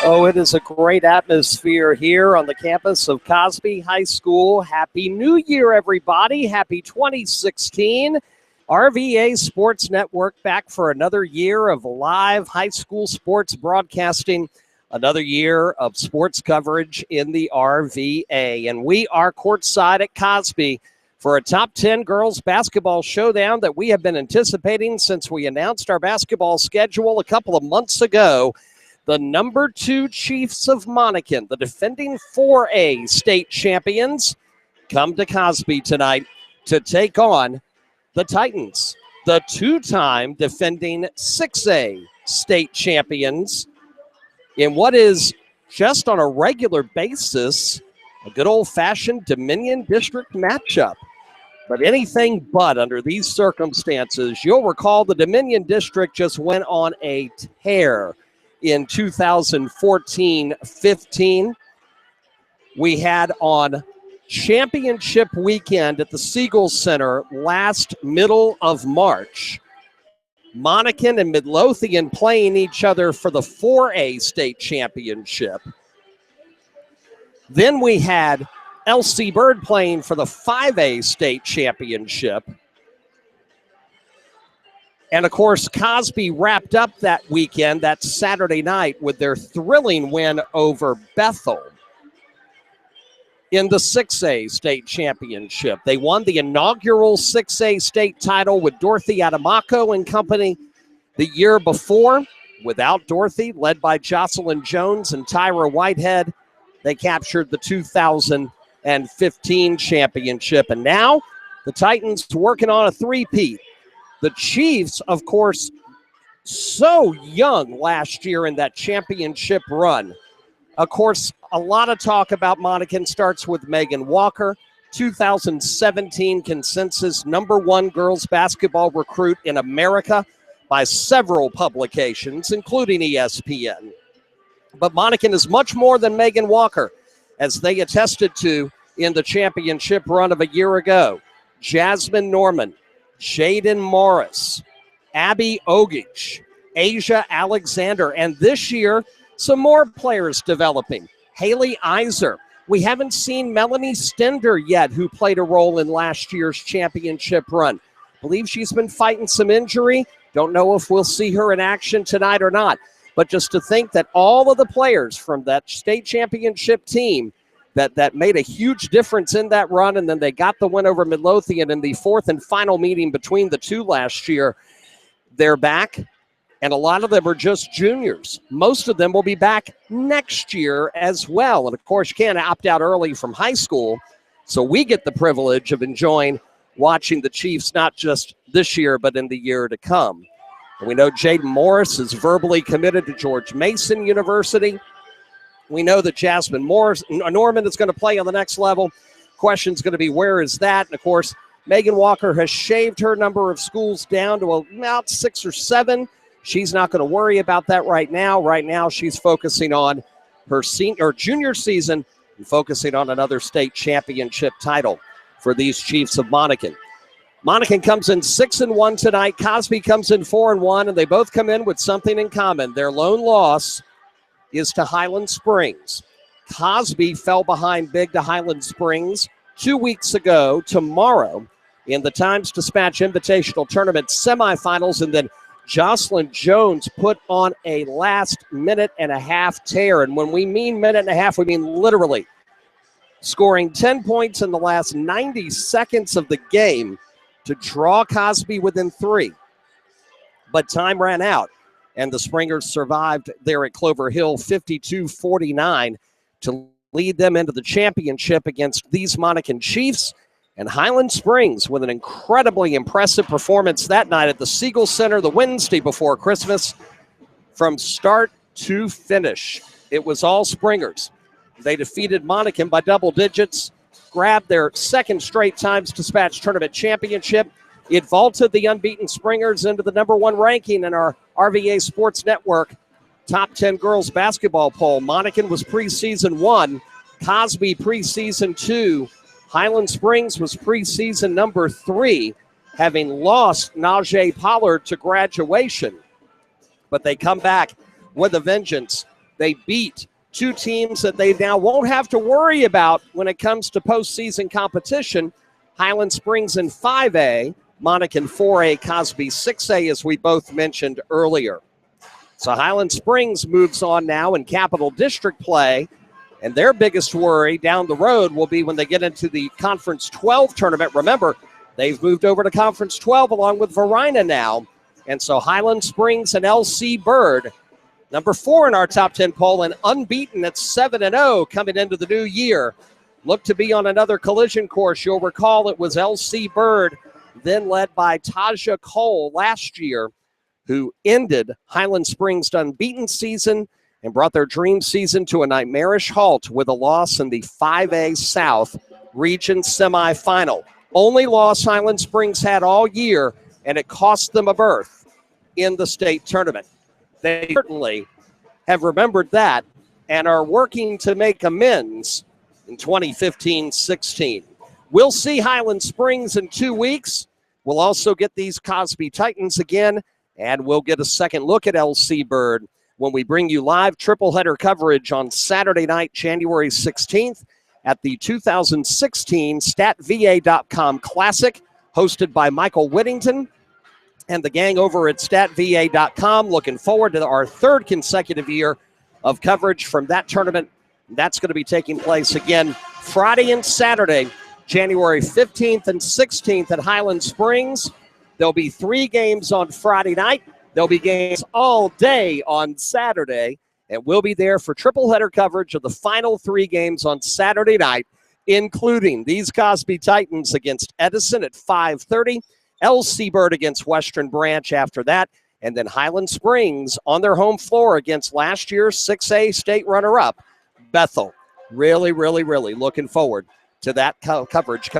Oh, it is a great atmosphere here on the campus of Cosby High School. Happy New Year, everybody. Happy 2016. RVA Sports Network back for another year of live high school sports broadcasting, another year of sports coverage in the RVA. And we are courtside at Cosby for a top 10 girls basketball showdown that we have been anticipating since we announced our basketball schedule a couple of months ago. The number 2 Chiefs of Monacan, the defending 4A state champions, come to Cosby tonight to take on the Titans, the 2-time defending 6A state champions, in what is just on a regular basis a good old-fashioned Dominion District matchup. But anything but under these circumstances. You'll recall the Dominion District just went on a tear in 2014-15. We had on championship weekend at the Siegel Center last middle of March, Monacan and Midlothian playing each other for the 4A state championship. Then we had LC Bird playing for the 5A state championship. And, of course, Cosby wrapped up that weekend, that Saturday night, with their thrilling win over Bethel in the 6A state championship. They won the inaugural 6A state title with Dorothy Adamako and company the year before. Without Dorothy, led by Jocelyn Jones and Tyra Whitehead, they captured the 2015 championship. And now the Titans working on a three-peat. The Chiefs, of course, so young last year in that championship run. Of course, a lot of talk about Monacan starts with Megan Walker, 2017 consensus #1 girls basketball recruit in America by several publications, including ESPN. But Monacan is much more than Megan Walker, as they attested to in the championship run of a year ago. Jasmine Norman, Jaiden Morris, Abby Ogich, Asia Alexander, and this year, some more players developing. Haley Iser. We haven't seen Melanie Stender yet, who played a role in last year's championship run. Believe she's been fighting some injury. Don't know if we'll see her in action tonight or not. But just to think that all of the players from that state championship team that made a huge difference in that run, and then they got the win over Midlothian in the fourth and final meeting between the two last year. They're back, and a lot of them are just juniors. Most of them will be back next year as well. And, of course, you can't opt out early from high school, so we get the privilege of enjoying watching the Chiefs not just this year but in the year to come. And we know Jaiden Morris is verbally committed to George Mason University. We know that Jasmine Norman is going to play on the next level. Question's going to be, where is that? And, of course, Megan Walker has shaved her number of schools down to about 6 or 7. She's not going to worry about that right now. Right now, she's focusing on her junior season and focusing on another state championship title for these Chiefs of Monacan. Monacan comes in 6-1 tonight. Cosby comes in 4-1, and they both come in with something in common. Their lone loss is to Highland Springs. Cosby fell behind big to Highland Springs 2 weeks ago tomorrow in the Times-Dispatch Invitational Tournament semifinals, and then Jocelyn Jones put on a last minute and a half tear. And when we mean minute and a half, we mean literally scoring 10 points in the last 90 seconds of the game to draw Cosby within 3. But time ran out, and the Springers survived there at Clover Hill 52-49 to lead them into the championship against these Monacan Chiefs. And Highland Springs with an incredibly impressive performance that night at the Siegel Center the Wednesday before Christmas. From start to finish, it was all Springers. They defeated Monacan by double digits, grabbed their second straight Times-Dispatch Tournament championship. It vaulted the unbeaten Springers into the #1 ranking in our RVA Sports Network Top 10 Girls Basketball Poll. Monacan was preseason 1, Cosby preseason 2, Highland Springs was preseason number 3, having lost Najee Pollard to graduation. But they come back with a vengeance They beat two teams that they now won't have to worry about when it comes to postseason competition. Highland Springs in 5A, Monacan 4A, Cosby 6A, as we both mentioned earlier. So Highland Springs moves on now in Capital District play, and their biggest worry down the road will be when they get into the Conference 12 tournament. Remember, they've moved over to Conference 12 along with Varina now. And so Highland Springs and LC Bird, number 4 in our top 10 poll and unbeaten at 7-0 coming into the new year, look to be on another collision course. You'll recall it was LC Bird, then led by Taja Cole last year, who ended Highland Springs' unbeaten season and brought their dream season to a nightmarish halt with a loss in the 5A South Region semifinal. Only loss Highland Springs had all year, and it cost them a berth in the state tournament. They certainly have remembered that and are working to make amends in 2015-16. We'll see Highland Springs in 2 weeks. We'll also get these Cosby Titans again, and we'll get a second look at LC Bird when we bring you live triple header coverage on Saturday night, January 16th at the 2016 StatVA.com Classic, hosted by Michael Whittington and the gang over at StatVA.com. Looking forward to our third consecutive year of coverage from that tournament. That's going to be taking place again Friday and Saturday, January 15th and 16th at Highland Springs. There'll be 3 games on Friday night. There'll be games all day on Saturday, and we'll be there for triple header coverage of the final 3 games on Saturday night, including these Cosby Titans against Edison at 5:30, LC Bird against Western Branch after that, and then Highland Springs on their home floor against last year's 6A state runner-up, Bethel. Really, really, really looking forward to that coverage.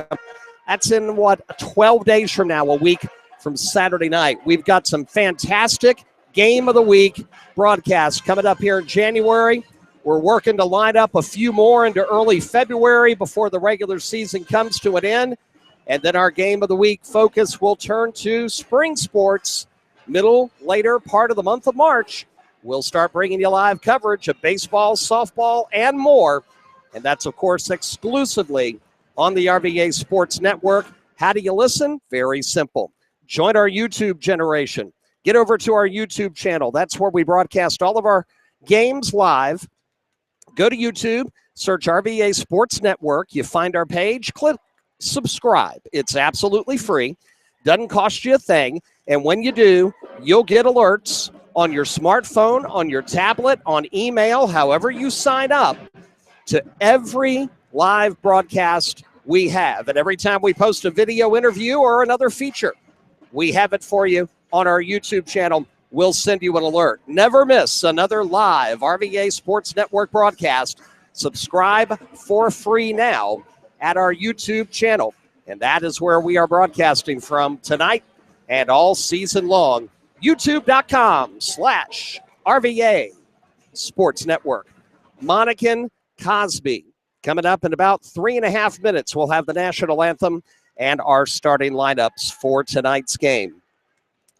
That's in, 12 days from now, a week from Saturday night. We've got some fantastic Game of the Week broadcasts coming up here in January. We're working to line up a few more into early February before the regular season comes to an end. And then our Game of the Week focus will turn to spring sports later part of the month of March. We'll start bringing you live coverage of baseball, softball, and more. And that's, of course, exclusively on the RVA Sports Network. How do you listen? Very simple. Join our YouTube generation. Get over to our YouTube channel. That's where we broadcast all of our games live. Go to YouTube, search RVA Sports Network. You find our page, click subscribe. It's absolutely free. Doesn't cost you a thing. And when you do, you'll get alerts on your smartphone, on your tablet, on email, however you sign up to every live broadcast we have. And every time we post a video interview or another feature, we have it for you on our YouTube channel. We'll send you an alert. Never miss another live RVA Sports Network broadcast. Subscribe for free now at our YouTube channel. And that is where we are broadcasting from tonight and all season long. YouTube.com/RVA Sports Network. Monacan Cosby. Coming up in about 3.5 minutes, we'll have the national anthem and our starting lineups for tonight's game.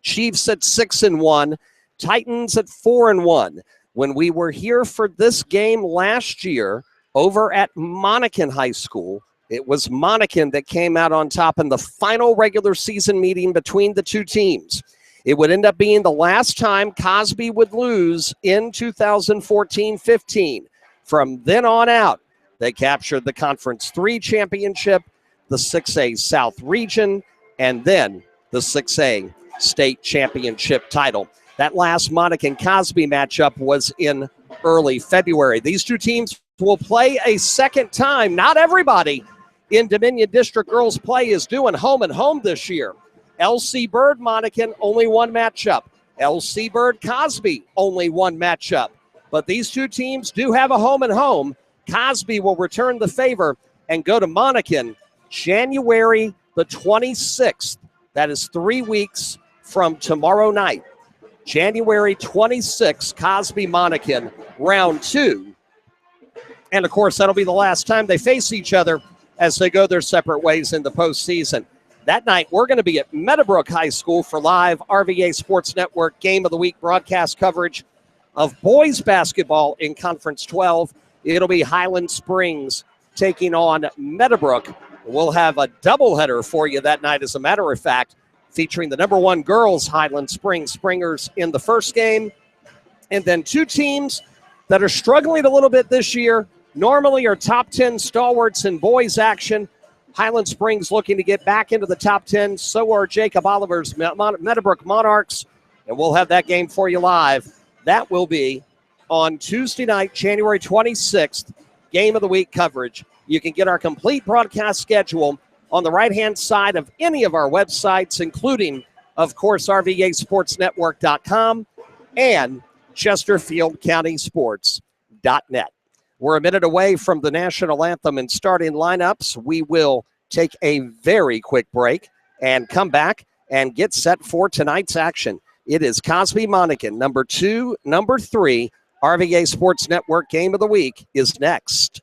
Chiefs at 6-1, Titans at 4-1. When we were here for this game last year over at Monacan High School, it was Monacan that came out on top in the final regular season meeting between the two teams. It would end up being the last time Cosby would lose in 2014-15. From then on out, they captured the Conference 3 championship, the 6A South Region, and then the 6A State Championship title. That last Monacan-Cosby matchup was in early February. These two teams will play a second time. Not everybody in Dominion District Girls Play is doing home and home this year. LC Bird Monacan, only one matchup. LC Bird Cosby, only one matchup. But these two teams do have a home and home. Cosby will return the favor and go to Monacan January the 26th. That is 3 weeks from tomorrow night. January 26th, Cosby Monacan, round 2. And, of course, that'll be the last time they face each other as they go their separate ways in the postseason. That night, we're going to be at Meadowbrook High School for live RVA Sports Network Game of the Week broadcast coverage of boys basketball in Conference 12. It'll be Highland Springs taking on Meadowbrook. We'll have a doubleheader for you that night, as a matter of fact, featuring the number 1 girls Highland Springs Springers in the first game, and then 2 teams that are struggling a little bit this year, normally are top 10 stalwarts in boys action. Highland Springs looking to get back into the top 10. So are Jacob Oliver's Meadowbrook Monarchs, and we'll have that game for you live. That will be on Tuesday night, January 26th, Game of the Week coverage. You can get our complete broadcast schedule on the right-hand side of any of our websites, including, of course, RVASportsNetwork.com and ChesterfieldCountySports.net. We're a minute away from the national anthem and starting lineups. We will take a very quick break and come back and get set for tonight's action. It is Cosby Monacan, number 2, number 3. RVA Sports Network Game of the Week is next.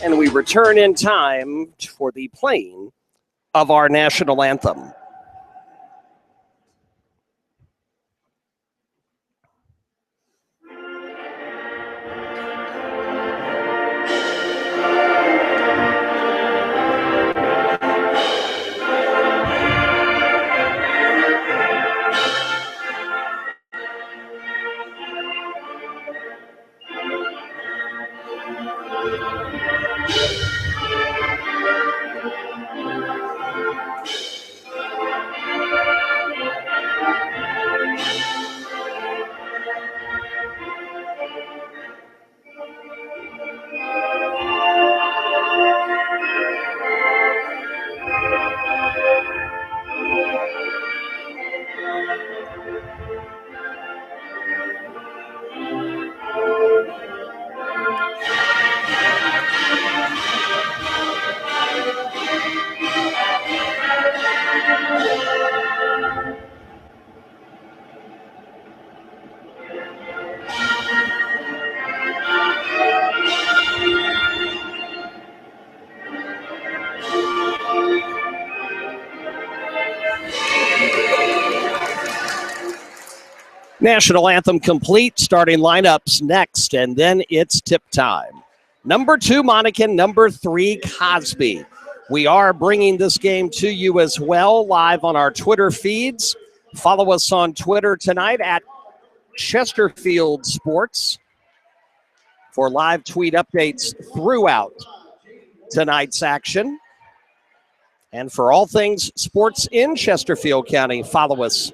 And we return in time for the playing of our national anthem. National anthem complete, starting lineups next, and then it's tip time. Number 2, Monacan, number 3, Cosby. We are bringing this game to you as well, live on our Twitter feeds. Follow us on Twitter tonight at Chesterfield Sports for live tweet updates throughout tonight's action. And for all things sports in Chesterfield County, follow us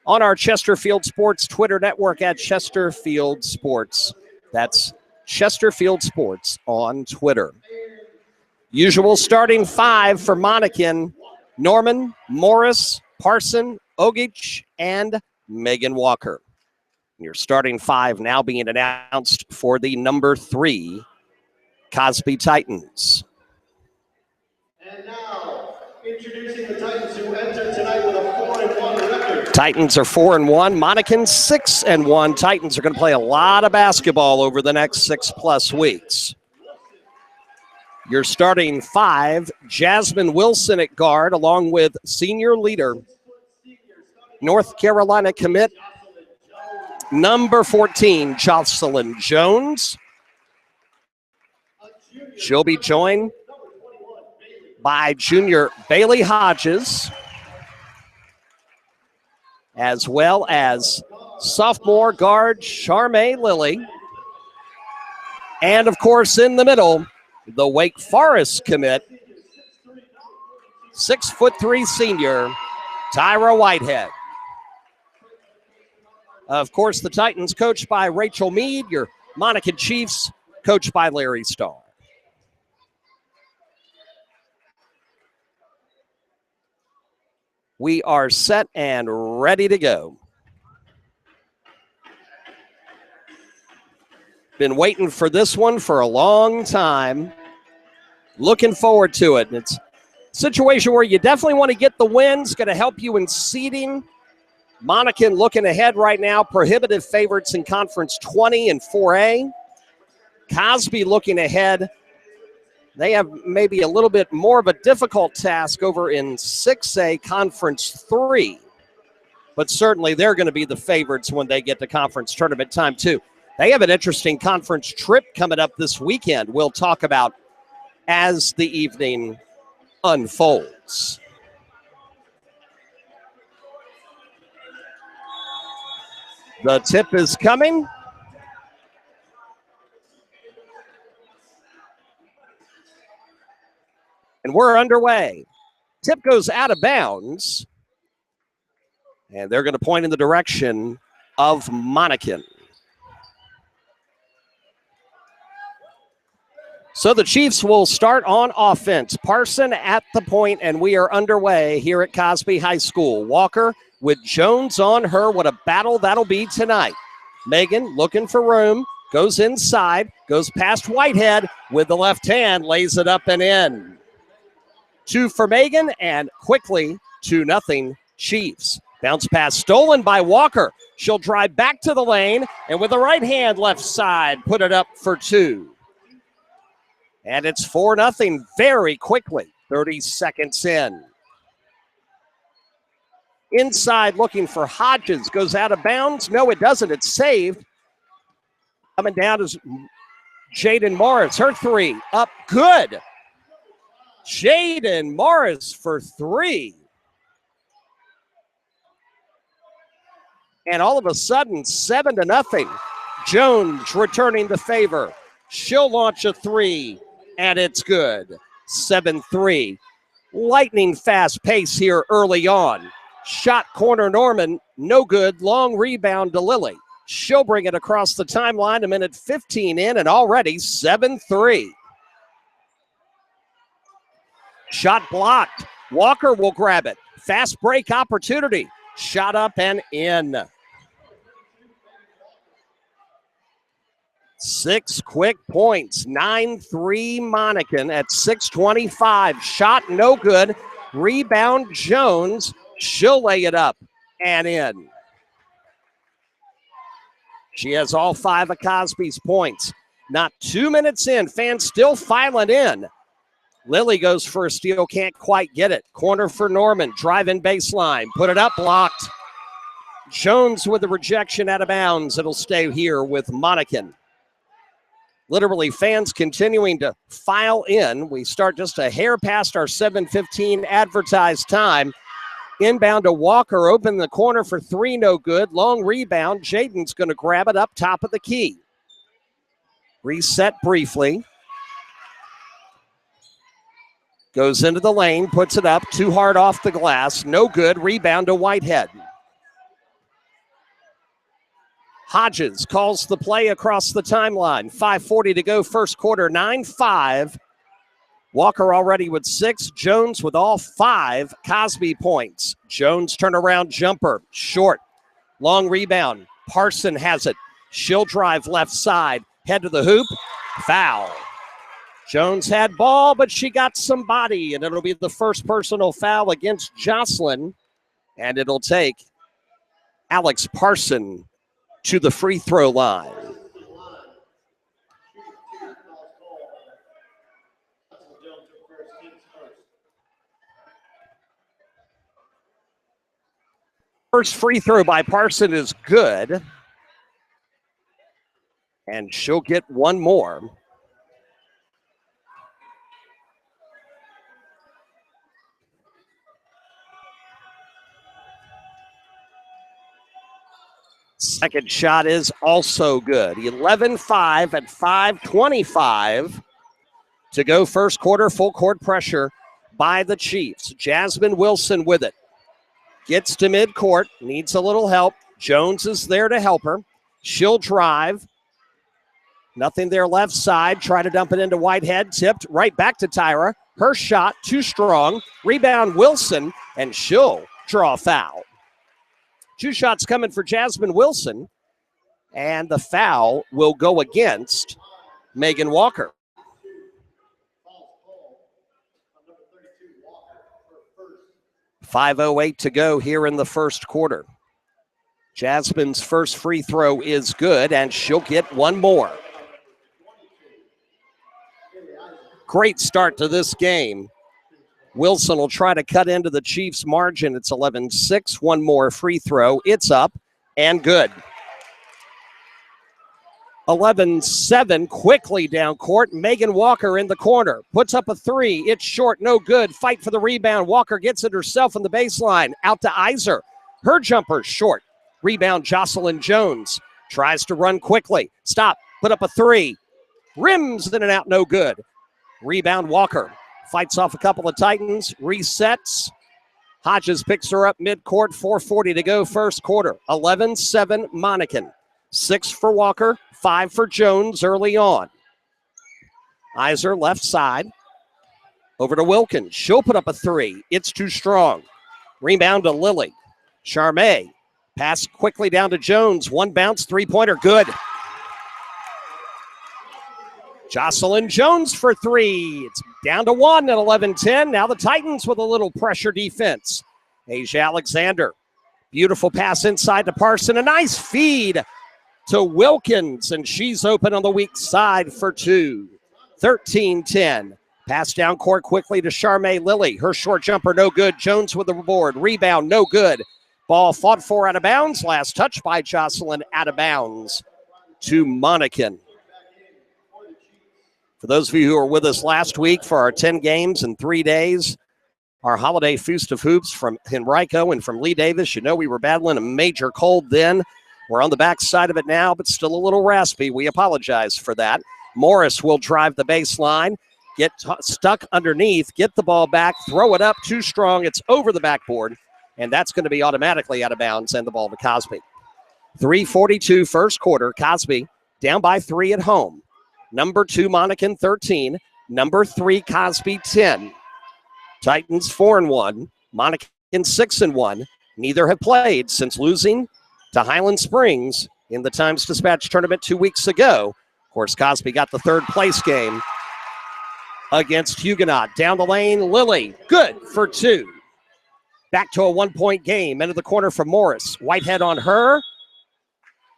on our Chesterfield Sports Twitter network at Chesterfield Sports. That's Chesterfield Sports on Twitter. Usual starting 5 for Monacan: Norman, Morris, Parson, Ogich, and Megan Walker. Your starting 5 now being announced for the number 3 Cosby Titans. And now, introducing the Titans, who enter tonight with a 4-1 record. Titans are 4-1. Monacan 6-1. Titans are going to play a lot of basketball over the next 6+ weeks. Your starting 5, Jasmine Wilson at guard, along with senior leader, North Carolina commit, number 14, Jocelyn Jones. She'll be joined by junior Bailey Hodges, as well as sophomore guard Charmaine Lilly. And, of course, in the middle, the Wake Forest commit, 6'3" senior Tyra Whitehead. Of course, the Titans coached by Rachel Mead, your Monacan Chiefs coached by Larry Starr. We are set and ready to go. Been waiting for this one for a long time. Looking forward to it. It's a situation where you definitely want to get the win. It's going to help you in seeding. Monacan looking ahead right now. Prohibitive favorites in Conference 20 and 4A. Cosby looking ahead. They have maybe a little bit more of a difficult task over in 6A Conference 3. But certainly they're going to be the favorites when they get to conference tournament time too. They have an interesting conference trip coming up this weekend we'll talk about as the evening unfolds. The tip is coming. And we're underway. Tip goes out of bounds. And they're going to point in the direction of Monacan. So the Chiefs will start on offense. Parson at the point, and we are underway here at Cosby High School. Walker with Jones on her. What a battle that'll be tonight. Megan looking for room, goes inside, goes past Whitehead with the left hand, lays it up and in. 2 for Megan, and quickly 2-0 Chiefs. Bounce pass stolen by Walker. She'll drive back to the lane, and with the right hand left side, put it up for 2. And it's 4-0 very quickly, 30 seconds in. Inside looking for Hodges, goes out of bounds. No, it doesn't. It's saved. Coming down is Jaiden Morris. Her 3 up good. Jaiden Morris for 3. And all of a sudden, 7-0. Jones returning the favor. She'll launch a 3. And it's good. 7-3. Lightning fast pace here early on. Shot corner Norman, no good. Long rebound to Lily. She'll bring it across the timeline. A minute 15 in and already 7-3. Shot blocked. Walker will grab it. Fast break opportunity. Shot up and in. 6 quick points, 9-3 Monacan at 6:25. Shot no good. Rebound Jones. She'll lay it up and in. She has all 5 of Cosby's points. Not 2 minutes in. Fans still filing in. Lily goes for a steal. Can't quite get it. Corner for Norman. Driving baseline. Put it up. Blocked. Jones with the rejection out of bounds. It'll stay here with Monacan. Literally, fans continuing to file in. We start just a hair past our 7:15 advertised time. Inbound to Walker, open the corner for 3, no good. Long rebound. Jaiden's going to grab it up top of the key. Reset briefly. Goes into the lane, puts it up, too hard off the glass. No good. Rebound to Whitehead. Hodges calls the play across the timeline. 5:40 to go, first quarter, 9-5. Walker already with 6. Jones with all 5 Cosby points. Jones turnaround jumper, short. Long rebound. Parson has it. She'll drive left side. Head to the hoop. Foul. Jones had ball, but she got some body, and it'll be the first personal foul against Jocelyn. And it'll take Alex Parson to the free throw line. First free throw by Parson is good. And she'll get one more. Second shot is also good. 11-5 at 5:25 to go first quarter. Full court pressure by the Chiefs. Jasmine Wilson with it. Gets to midcourt. Needs a little help. Jones is there to help her. She'll drive. Nothing there left side. Try to dump it into Whitehead. Tipped right back to Tyra. Her shot too strong. Rebound Wilson, and she'll draw a foul. 2 shots coming for Jasmine Wilson, and the foul will go against Megan Walker. 5:08 to go here in the first quarter. Jasmine's first free throw is good, and she'll get one more. Great start to this game. Wilson will try to cut into the Chiefs' margin. It's 11-6. One more free throw. It's up and good. 11-7, quickly down court. Megan Walker in the corner. Puts up a 3. It's short, no good. Fight for the rebound. Walker gets it herself on the baseline. Out to Iser. Her jumper short. Rebound Jocelyn Jones. Tries to run quickly. Stop. Put up a 3. Rims in and out, no good. Rebound Walker. Fights off a couple of Titans. Resets. Hodges picks her up midcourt. 4:40 to go first quarter. 11-7 Monacan. 6 for Walker. 5 for Jones early on. Iser left side. Over to Wilkins. She'll put up a 3. It's too strong. Rebound to Lily. Charmé. Pass quickly down to Jones. One bounce, 3-pointer, good. Jocelyn Jones for 3. It's down to 1 at 11-10. Now the Titans with a little pressure defense. Asia Alexander. Beautiful pass inside to Parson. A nice feed to Wilkins, and she's open on the weak side for 2. 13-10. Pass down court quickly to Charmé Lilly. Her short jumper, no good. Jones with the board. Rebound, no good. Ball fought for out of bounds. Last touch by Jocelyn, out of bounds to Monacan. For those of you who were with us last week for our 10 games in 3 days, our holiday feast of hoops from Henrico and from Lee Davis, you know we were battling a major cold then. We're on the back side of it now, but still a little raspy. We apologize for that. Morris will drive the baseline, get stuck underneath, get the ball back, throw it up, too strong. It's over the backboard, and that's going to be automatically out of bounds, and the ball to Cosby. 3:42 first quarter. Cosby down by 3 at home. Number 2, Monacan 13. Number 3, Cosby 10. Titans 4-1. Monacan 6-1. Neither have played since losing to Highland Springs in the Times Dispatch tournament 2 weeks ago. Of course, Cosby got the third place game against Huguenot. Down the lane, Lily. Good for 2. Back to a 1-point game. Into the corner for Morris. Whitehead on her.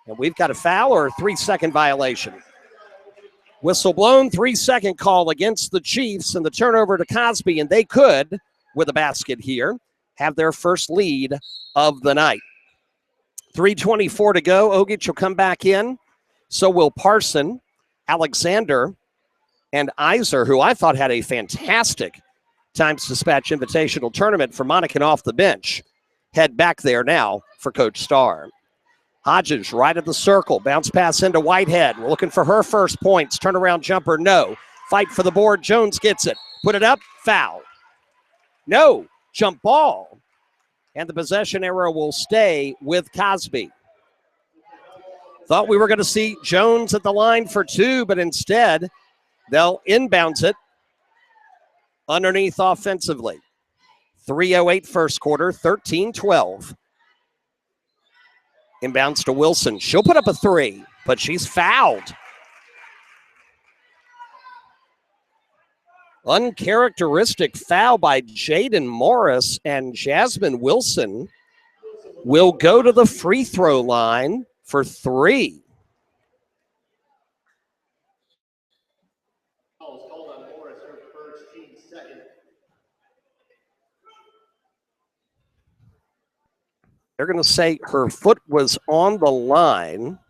And we've got a foul or a 3-second violation. Whistle blown, 3-second call against the Chiefs, and the turnover to Cosby, and they could, with a basket here, have their first lead of the night. 3:24 to go. Ogic will come back in. So will Parson, Alexander, and Iser, who I thought had a fantastic Times Dispatch Invitational Tournament for Monacan off the bench, head back there now for Coach Starr. Hodges right at the circle. Bounce pass into Whitehead. We're looking for her first points. Turnaround jumper, no. Fight for the board. Jones gets it. Put it up. Foul. No. Jump ball. And the possession arrow will stay with Cosby. Thought we were going to see Jones at the line for 2, but instead they'll inbounds it underneath offensively. 3:08 first quarter, 13-12. Inbounds to Wilson. She'll put up a 3, but she's fouled. Uncharacteristic foul by Jaiden Morris, and Jasmine Wilson will go to the free throw line for 3. They're going to say her foot was on the line.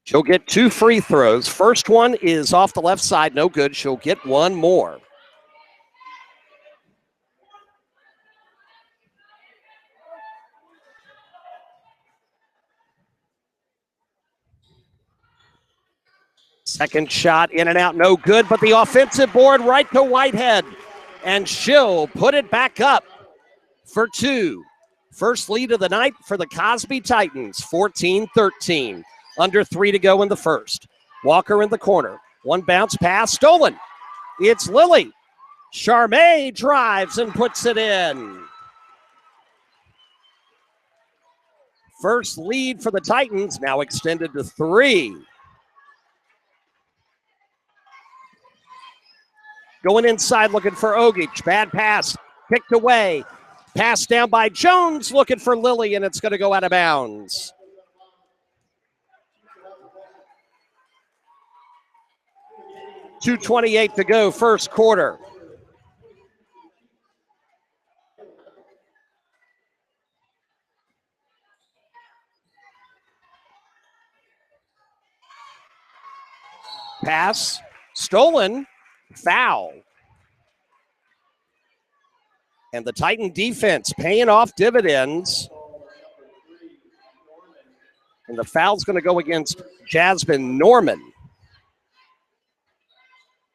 She'll get 2 free throws. First one is off the left side, no good. She'll get one more. Second shot in and out, no good, but the offensive board right to Whitehead. And she'll put it back up for 2. First lead of the night for the Cosby Titans, 14-13. Under 3 to go in the first. Walker in the corner. One bounce pass, stolen. It's Lily. Charmé drives and puts it in. First lead for the Titans, now extended to 3. Going inside, looking for Ogic. Bad pass, kicked away. Pass down by Jones, looking for Lily, and it's going to go out of bounds. .228 to go, first quarter. Pass, stolen, foul. And the Titan defense paying off dividends. And the foul's going to go against Jasmine Norman.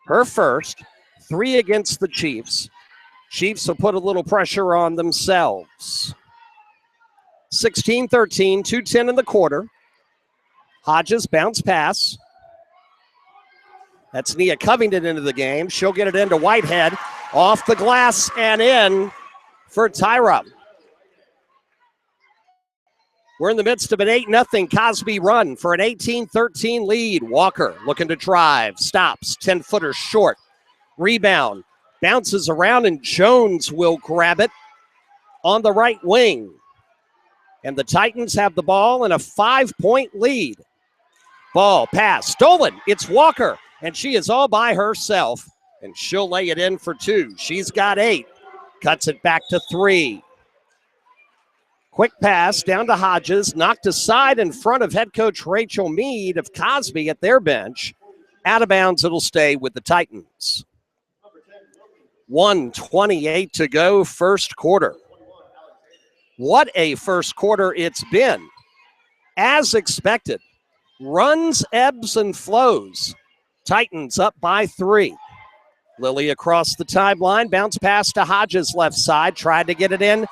Her first, 3 against the Chiefs. Chiefs will put a little pressure on themselves. 16-13, 2:10 in the quarter. Hodges bounce pass. That's Nia Covington into the game. She'll get it into Whitehead. Off the glass and in for Tyra. We're in the midst of an 8-0 Cosby run for an 18-13 lead. Walker looking to drive. Stops. 10-footer short. Rebound. Bounces around and Jones will grab it on the right wing. And the Titans have the ball in a 5-point lead. Ball pass. Stolen. It's Walker. And she is all by herself. And she'll lay it in for 2. She's got 8. Cuts it back to 3. Quick pass down to Hodges. Knocked aside in front of head coach Rachel Mead of Cosby at their bench. Out of bounds, it'll stay with the Titans. 1:28 to go, first quarter. What a first quarter it's been. As expected, runs, ebbs, and flows. Titans up by 3. Lily across the timeline, bounce pass to Hodges left side, tried to get it in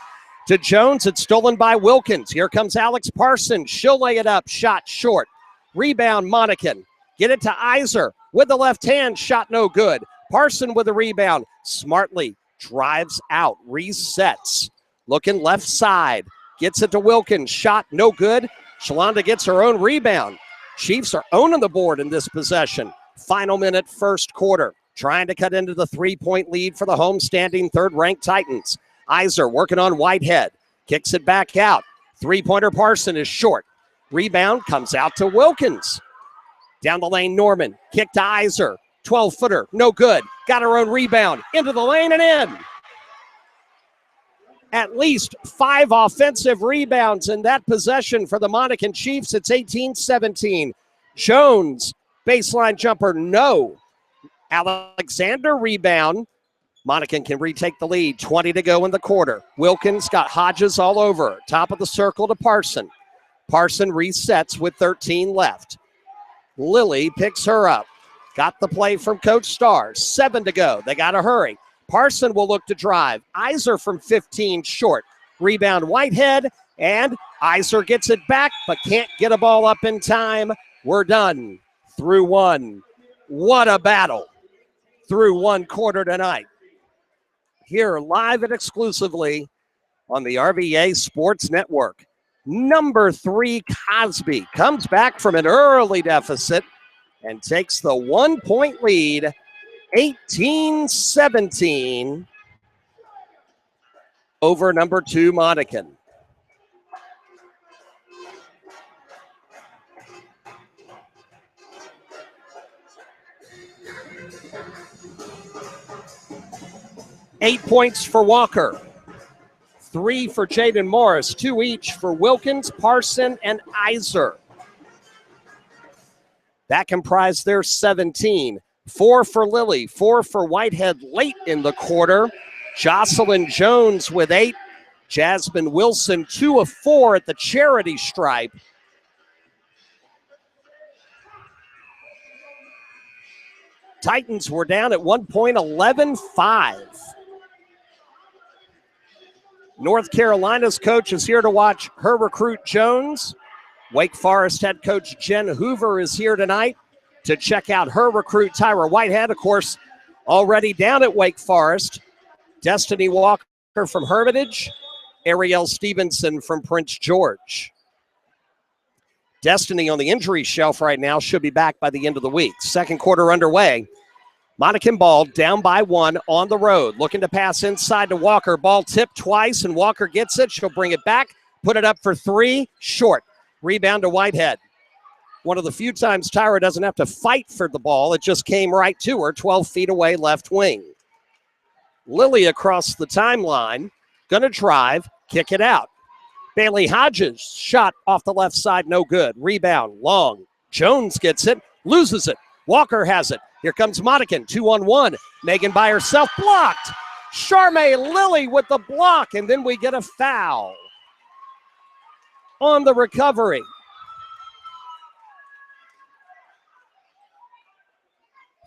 to Jones. It's stolen by Wilkins. Here comes Alex Parson. She'll lay it up, shot short. Rebound, Monacan. Get it to Iser with the left hand, shot no good. Parson with a rebound, smartly drives out, resets. Looking left side, gets it to Wilkins, shot no good. Shalonda gets her own rebound. Chiefs are owning the board in this possession. Final minute, first quarter. Trying to cut into the 3-point lead for the home-standing third-ranked Titans. Iser working on Whitehead. Kicks it back out. Three-pointer Parson is short. Rebound comes out to Wilkins. Down the lane, Norman. Kick to Iser. 12-footer, no good. Got her own rebound. Into the lane and in. At least 5 offensive rebounds in that possession for the Monacan Chiefs. It's 18-17. Jones, baseline jumper, no. Alexander rebound. Monacan can retake the lead. 20 to go in the quarter. Wilkins got Hodges all over. Top of the circle to Parson. Parson resets with 13 left. Lily picks her up. Got the play from Coach Stars. 7 to go. They got to hurry. Parson will look to drive. Iser from 15 short. Rebound Whitehead, and Iser gets it back, but can't get a ball up in time. We're done. Through 1. What a battle. Through 1 quarter tonight. Here live and exclusively on the RVA Sports Network. Number 3, Cosby comes back from an early deficit and takes the 1-point lead, 18-17 over number 2, Monacan. Eight points for Walker, 3 for Jaiden Morris, 2 each for Wilkins, Parson, and Iser. That comprised their 17. 4 for Lily, 4 for Whitehead late in the quarter. Jocelyn Jones with 8. Jasmine Wilson, 2 of 4 at the charity stripe. Titans were down at 1 point, 11-5. North Carolina's coach is here to watch her recruit Jones. Wake Forest head coach Jen Hoover is here tonight. to check out her recruit, Tyra Whitehead, of course, already down at Wake Forest. Destiny Walker from Hermitage, Ariel Stevenson from Prince George. Destiny on the injury shelf right now, should be back by the end of the week. Second quarter underway. Monacan ball down by 1 on the road. Looking to pass inside to Walker. Ball tipped twice, and Walker gets it. She'll bring it back, put it up for 3, short. Rebound to Whitehead. One of the few times Tyra doesn't have to fight for the ball. It just came right to her, 12 feet away, left wing. Lily across the timeline, gonna drive, kick it out. Bailey Hodges, shot off the left side, no good. Rebound, long. Jones gets it, loses it. Walker has it. Here comes Monacan, 2-on-1. Megan by herself, blocked. Charmaine Lilly with the block, and then we get a foul on the recovery.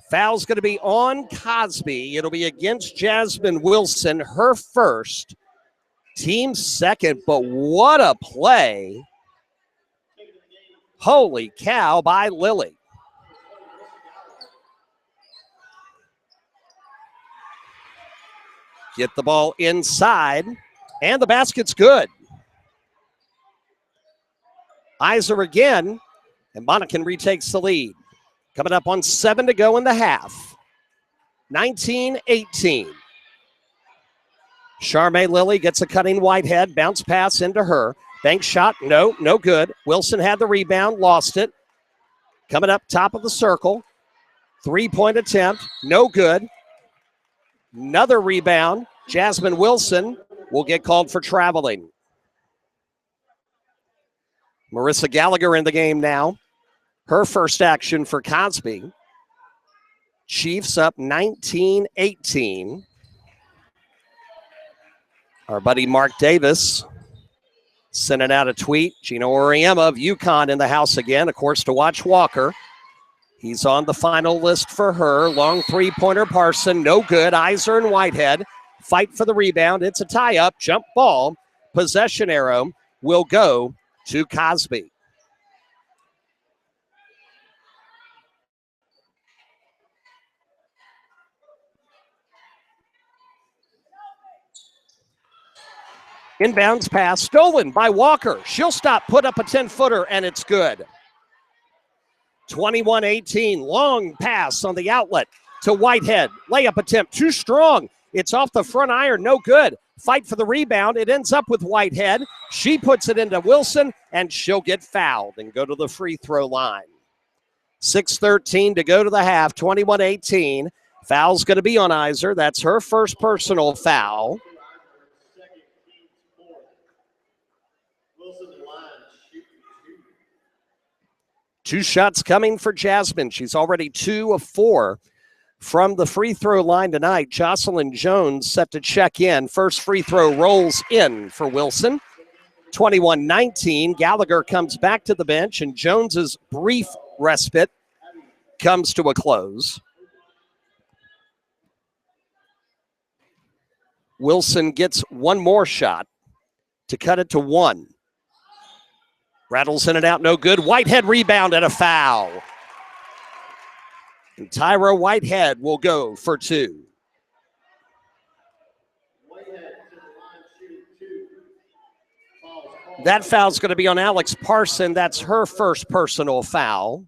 Foul's going to be on Cosby. It'll be against Jasmine Wilson, her first, team second, but what a play. Holy cow by Lily. Get the ball inside, and the basket's good. Iser again, and Monacan retakes the lead. Coming up on 7 to go in the half. 19-18. Charmaine Lilly gets a cutting Whitehead, bounce pass into her. Bank shot, no good. Wilson had the rebound, lost it. Coming up top of the circle. 3-point attempt, no good. Another rebound. Jasmine Wilson will get called for traveling. Marissa Gallagher in the game now. Her first action for Cosby. Chiefs up 19-18. Our buddy Mark Davis sending out a tweet. Gino Oriema of UConn in the house again, of course, to watch Walker. He's on the final list for her. Long three-pointer Parson, no good. Iser and Whitehead fight for the rebound. It's a tie-up, jump ball. Possession arrow will go to Cosby. Inbounds pass stolen by Walker. She'll stop, put up a 10-footer, and it's good. 21-18, long pass on the outlet to Whitehead. Layup attempt, too strong. It's off the front iron, no good. Fight for the rebound. It ends up with Whitehead. She puts it into Wilson, and she'll get fouled and go to the free throw line. 6:13 to go to the half, 21-18. Foul's going to be on Iser. That's her first personal foul. Two shots coming for Jasmine. She's already 2 of 4 from the free throw line tonight. Jocelyn Jones set to check in. First free throw rolls in for Wilson. 21-19. Gallagher comes back to the bench, and Jones's brief respite comes to a close. Wilson gets one more shot to cut it to 1. Rattles in and out, no good. Whitehead rebound and a foul. And Tyra Whitehead will go for 2. That foul's going to be on Alex Parson. That's her first personal foul.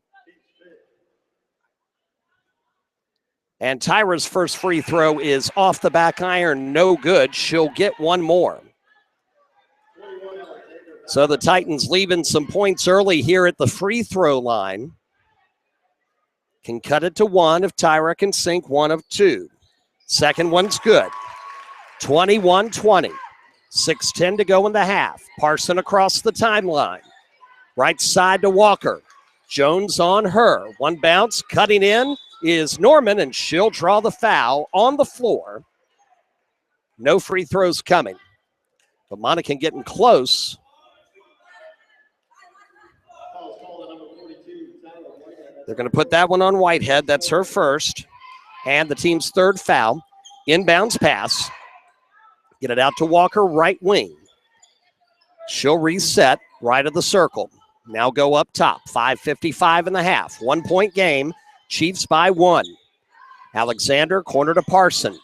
And Tyra's first free throw is off the back iron, no good. She'll get one more. So the Titans leaving some points early here at the free throw line. Can cut it to 1 if Tyra can sink 1 of 2. Second one's good. 21-20. 6:10 to go in the half. Parson across the timeline. Right side to Walker. Jones on her. One bounce, cutting in is Norman, and she'll draw the foul on the floor. No free throws coming. But Monacan getting close. They're going to put that one on Whitehead. That's her first. And the team's third foul. Inbounds pass. Get it out to Walker, right wing. She'll reset right of the circle. now go up top. 5:55 in the half. 1 point game. Chiefs by 1. Alexander, corner to Parson.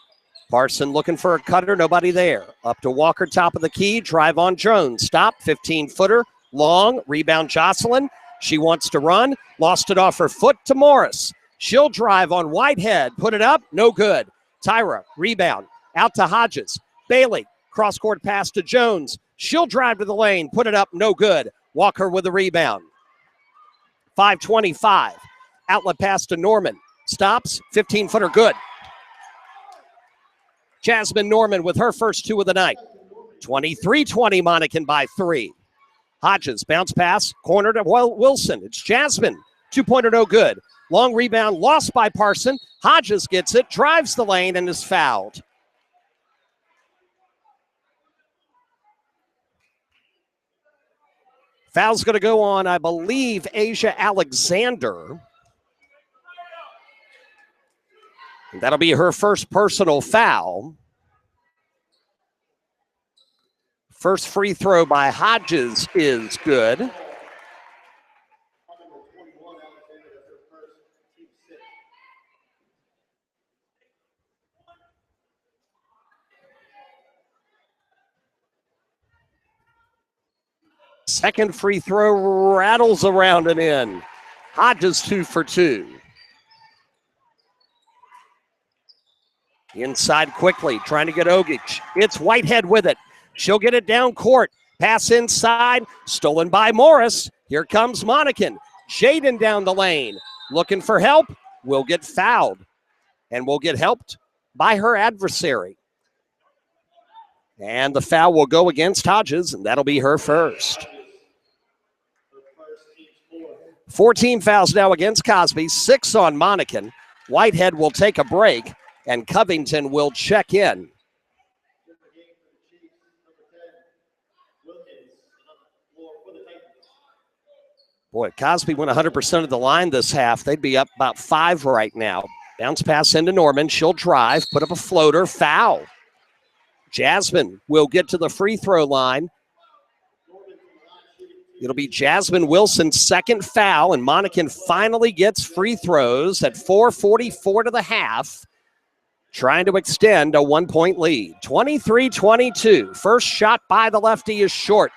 Parson looking for a cutter, nobody there. Up to Walker, top of the key, drive on Jones. Stop, 15-footer, long, rebound Jocelyn. She wants to run, lost it off her foot to Morris. She'll drive on Whitehead, put it up, no good. Tyra, rebound, out to Hodges. Bailey, cross-court pass to Jones. She'll drive to the lane, put it up, no good. Walker with the rebound. 5:25, outlet pass to Norman. Stops, 15-footer, good. Jasmine Norman with her first 2 of the night. 23-20, Monacan by 3. Hodges, bounce pass, corner to Wilson. It's Jasmine. 2-pointer, no good. Long rebound, lost by Parson. Hodges gets it, drives the lane, and is fouled. Foul's going to go on, I believe, Asia Alexander. And that'll be her first personal foul. First free throw by Hodges is good. Second free throw rattles around and in. Hodges 2 for 2. Inside quickly, trying to get Ogic. It's Whitehead with it. She'll get it down court. Pass inside, stolen by Morris. Here comes Monacan. Jaiden down the lane. Looking for help, will get fouled. And will get helped by her adversary. And the foul will go against Hodges, and that'll be her first. 14 fouls now against Cosby, 6 on Monacan. Whitehead will take a break, and Covington will check in. Boy, Cosby went 100% of the line this half. They'd be up about 5 right now. Bounce pass into Norman. She'll drive, put up a floater, foul. Jasmine will get to the free throw line. It'll be Jasmine Wilson's second foul, and Monacan finally gets free throws at 4:44 to the half, trying to extend a 1-point lead. 23-22. First shot by the lefty is short.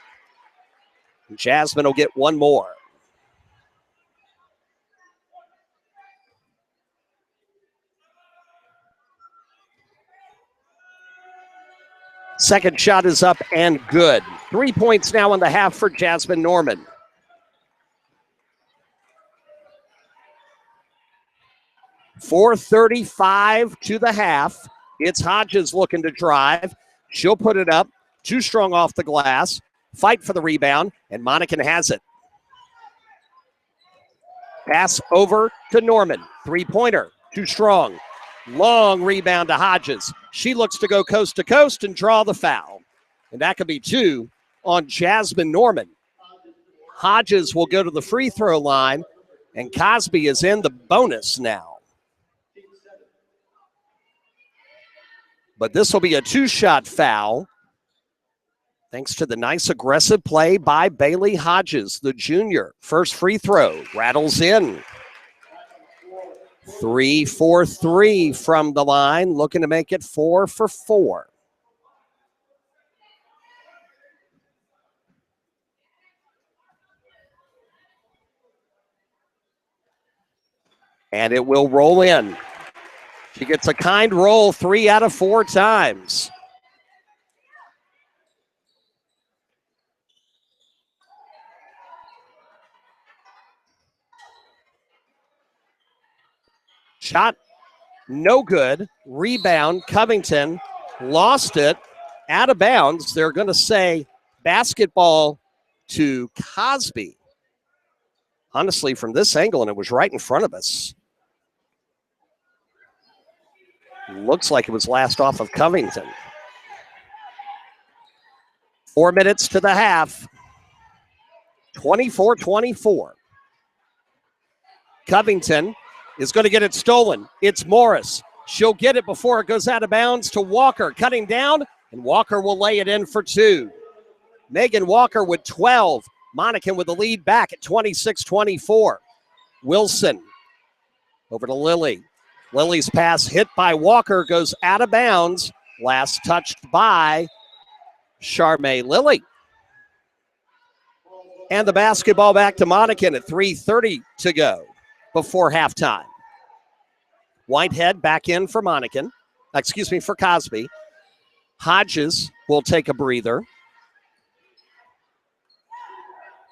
Jasmine will get one more. Second shot is up and good. 3 points now in the half for Jasmine Norman. .435 to the half. It's Hodges looking to drive. She'll put it up. Too strong off the glass. Fight for the rebound, and Monacan has it. Pass over to Norman. Three-pointer. Too strong. Long rebound to Hodges. She looks to go coast to coast and draw the foul. And that could be 2 on Jasmine Norman. Hodges will go to the free throw line, and Cosby is in the bonus now. But this will be a 2-shot foul, thanks to the nice aggressive play by Bailey Hodges, the junior. First free throw rattles in. 3 for 3 from the line, looking to make it 4 for 4. And it will roll in. She gets a kind roll 3 out of 4 times. Shot, no good. Rebound, Covington lost it. Out of bounds. They're going to say basketball to Cosby. Honestly, from this angle, and it was right in front of us. Looks like it was last off of Covington. 4 minutes to the half. 24-24. Covington is going to get it stolen. It's Morris. She'll get it before it goes out of bounds to Walker. Cutting down, and Walker will lay it in for 2. Megan Walker with 12. Monacan with the lead back at 26-24. Wilson over to Lily. Lily's pass hit by Walker, goes out of bounds. Last touched by Charmaine Lilly. And the basketball back to Monacan at 3:30 to go before halftime. Whitehead back in for for Cosby. Hodges will take a breather.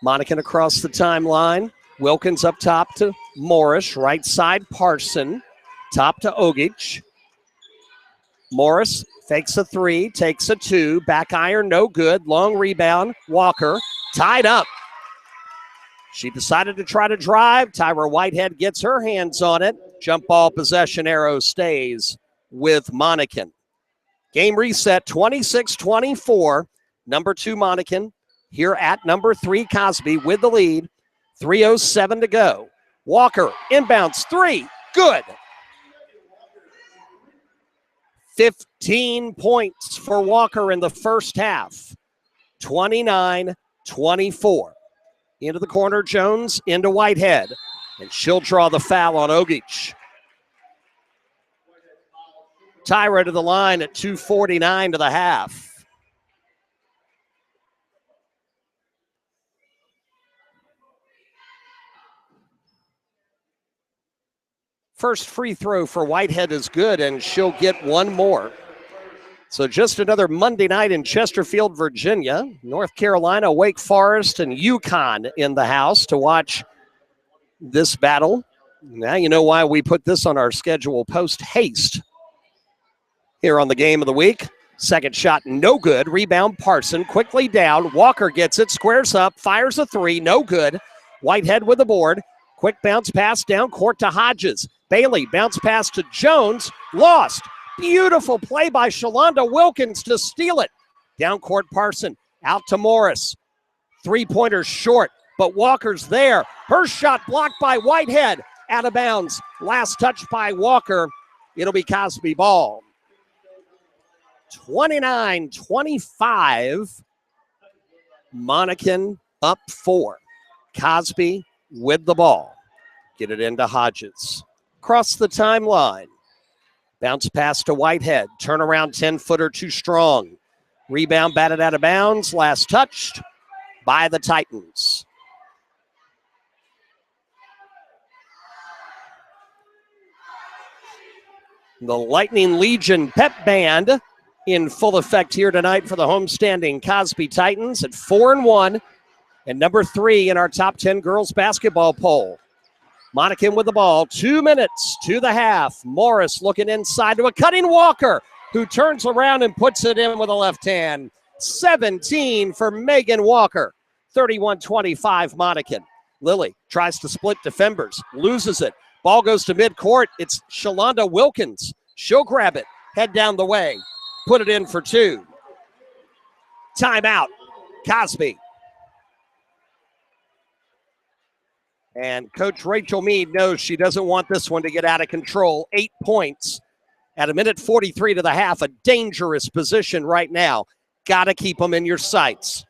Monacan across the timeline. Wilkins up top to Morris. Right side, Parson. Top to Ogic. Morris fakes a 3, takes a 2. Back iron, no good. Long rebound. Walker tied up. She decided to try to drive. Tyra Whitehead gets her hands on it. Jump ball possession arrow stays with Monacan. Game reset, 26-24. Number 2 Monacan here at number 3 Cosby with the lead. 3:07 to go. Walker inbounds 3. Good. 15 points for Walker in the first half. 29-24. Into the corner, Jones into Whitehead. And she'll draw the foul on Ogic. Tyra to the line at 2:49 to the half. First free throw for Whitehead is good, and she'll get one more. So just another Monday night in Chesterfield, Virginia. North Carolina, Wake Forest, and UConn in the house to watch this battle. Now you know why we put this on our schedule post-haste. Here on the game of the week. Second shot, no good. Rebound, Parson, quickly down. Walker gets it, squares up, fires a 3, no good. Whitehead with the board. Quick bounce pass down court to Hodges. Bailey, bounce pass to Jones, lost. Beautiful play by Shalonda Wilkins to steal it. Down court, Parson, out to Morris. 3-pointer short, but Walker's there. Her shot blocked by Whitehead, out of bounds. Last touch by Walker. It'll be Cosby ball. 29-25. Monacan up 4. Cosby with the ball. Get it into Hodges. Across the timeline. Bounce pass to Whitehead. Turnaround 10-footer too strong. Rebound batted out of bounds. Last touched by the Titans. The Lightning Legion pep band in full effect here tonight for the homestanding Cosby Titans at 4-1 and number 3 in our top 10 girls basketball poll. Monacan with the ball, 2 minutes to the half. Morris looking inside to a cutting Walker, who turns around and puts it in with a left hand. 17 for Megan Walker, 31-25 Monacan. Lily tries to split defenders, loses it. Ball goes to midcourt. It's Shalonda Wilkins. She'll grab it, head down the way, put it in for 2. Timeout, Cosby. And Coach Rachel Mead knows she doesn't want this one to get out of control. 8 points at 1:43 to the half. A dangerous position right now. Got to keep them in your sights.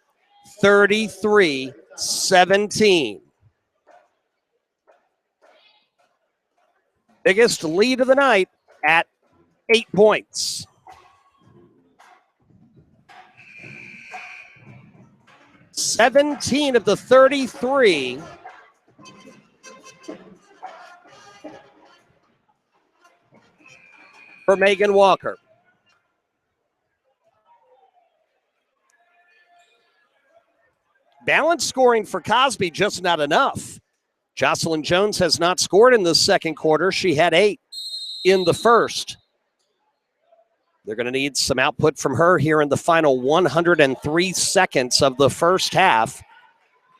33-17. Biggest lead of the night at 8 points. $17 of the 33 for Megan Walker. Balanced scoring for Cosby, just not enough. Jocelyn Jones has not scored in the second quarter. She had 8 in the first. They're going to need some output from her here in the final 103 seconds of the first half.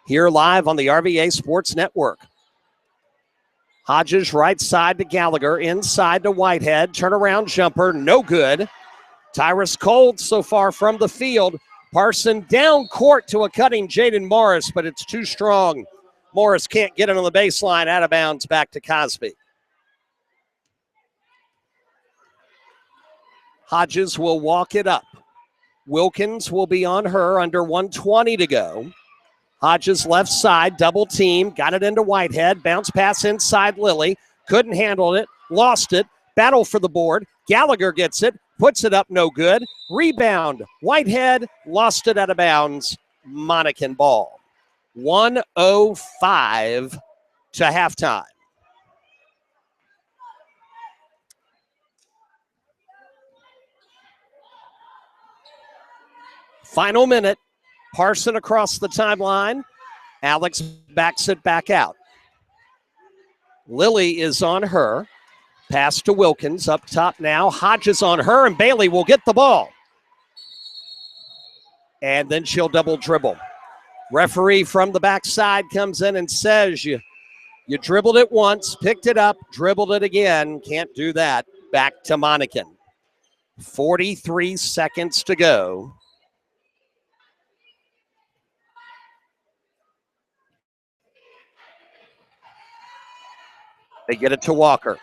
Here live on the RVA Sports Network. Hodges right side to Gallagher, inside to Whitehead. Turnaround jumper, no good. Tyra's cold so far from the field. Parson down court to a cutting Jaiden Morris, but it's too strong. Morris can't get it on the baseline, out of bounds, back to Cosby. Hodges will walk it up. Wilkins will be on her, under 120 to go. Hodges left side, double team, got it into Whitehead. Bounce pass inside Lilly. Couldn't handle it, lost it. Battle for the board. Gallagher gets it, puts it up, no good. Rebound. Whitehead lost it out of bounds. Monacan ball. 1:05 to halftime. Final minute. Parson across the timeline. Alex backs it back out. Lilly is on her. Pass to Wilkins up top now. Hodges on her, and Bailey will get the ball. And then she'll double dribble. Referee from the backside comes in and says, you dribbled it once, picked it up, dribbled it again. Can't do that. Back to Monacan. 43 seconds to go. They get it to Walker.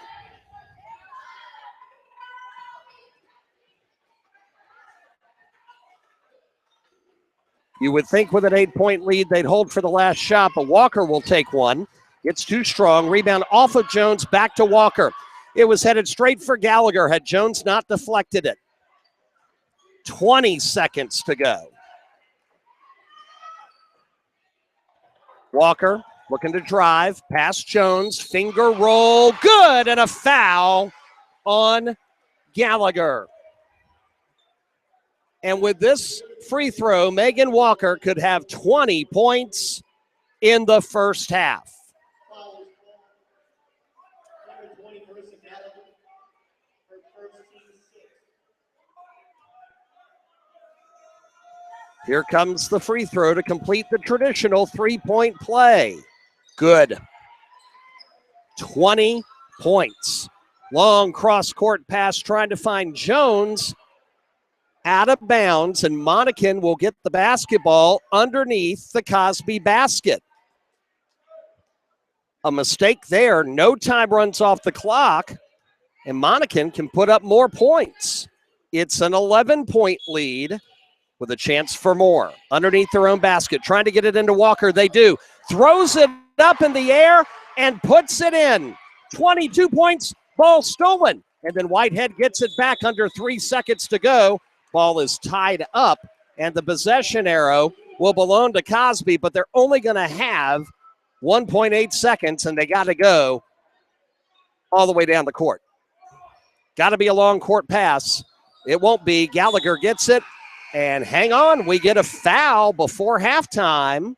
You would think with an 8-point lead, they'd hold for the last shot, but Walker will take one. It's too strong. Rebound off of Jones, back to Walker. It was headed straight for Gallagher had Jones not deflected it. 20 seconds to go. Walker looking to drive, past Jones, finger roll, good, and a foul on Gallagher. And with this free throw, Megan Walker could have 20 points in the first half. Here comes the free throw to complete the traditional three-point play. Good. 20 points. Long cross-court pass trying to find Jones. Out of bounds, and Monacan will get the basketball underneath the Cosby basket. A mistake there. No time runs off the clock, and Monacan can put up more points. It's an 11-point lead with a chance for more. Underneath their own basket, trying to get it into Walker. They do. Throws it up in the air and puts it in. 22 points, ball stolen. And then Whitehead gets it back under 3 seconds to go. Ball is tied up, and the possession arrow will belong to Cosby, but they're only going to have 1.8 seconds, and they got to go all the way down the court. Got to be a long court pass. It won't be. Gallagher gets it, and hang on, we get a foul before halftime.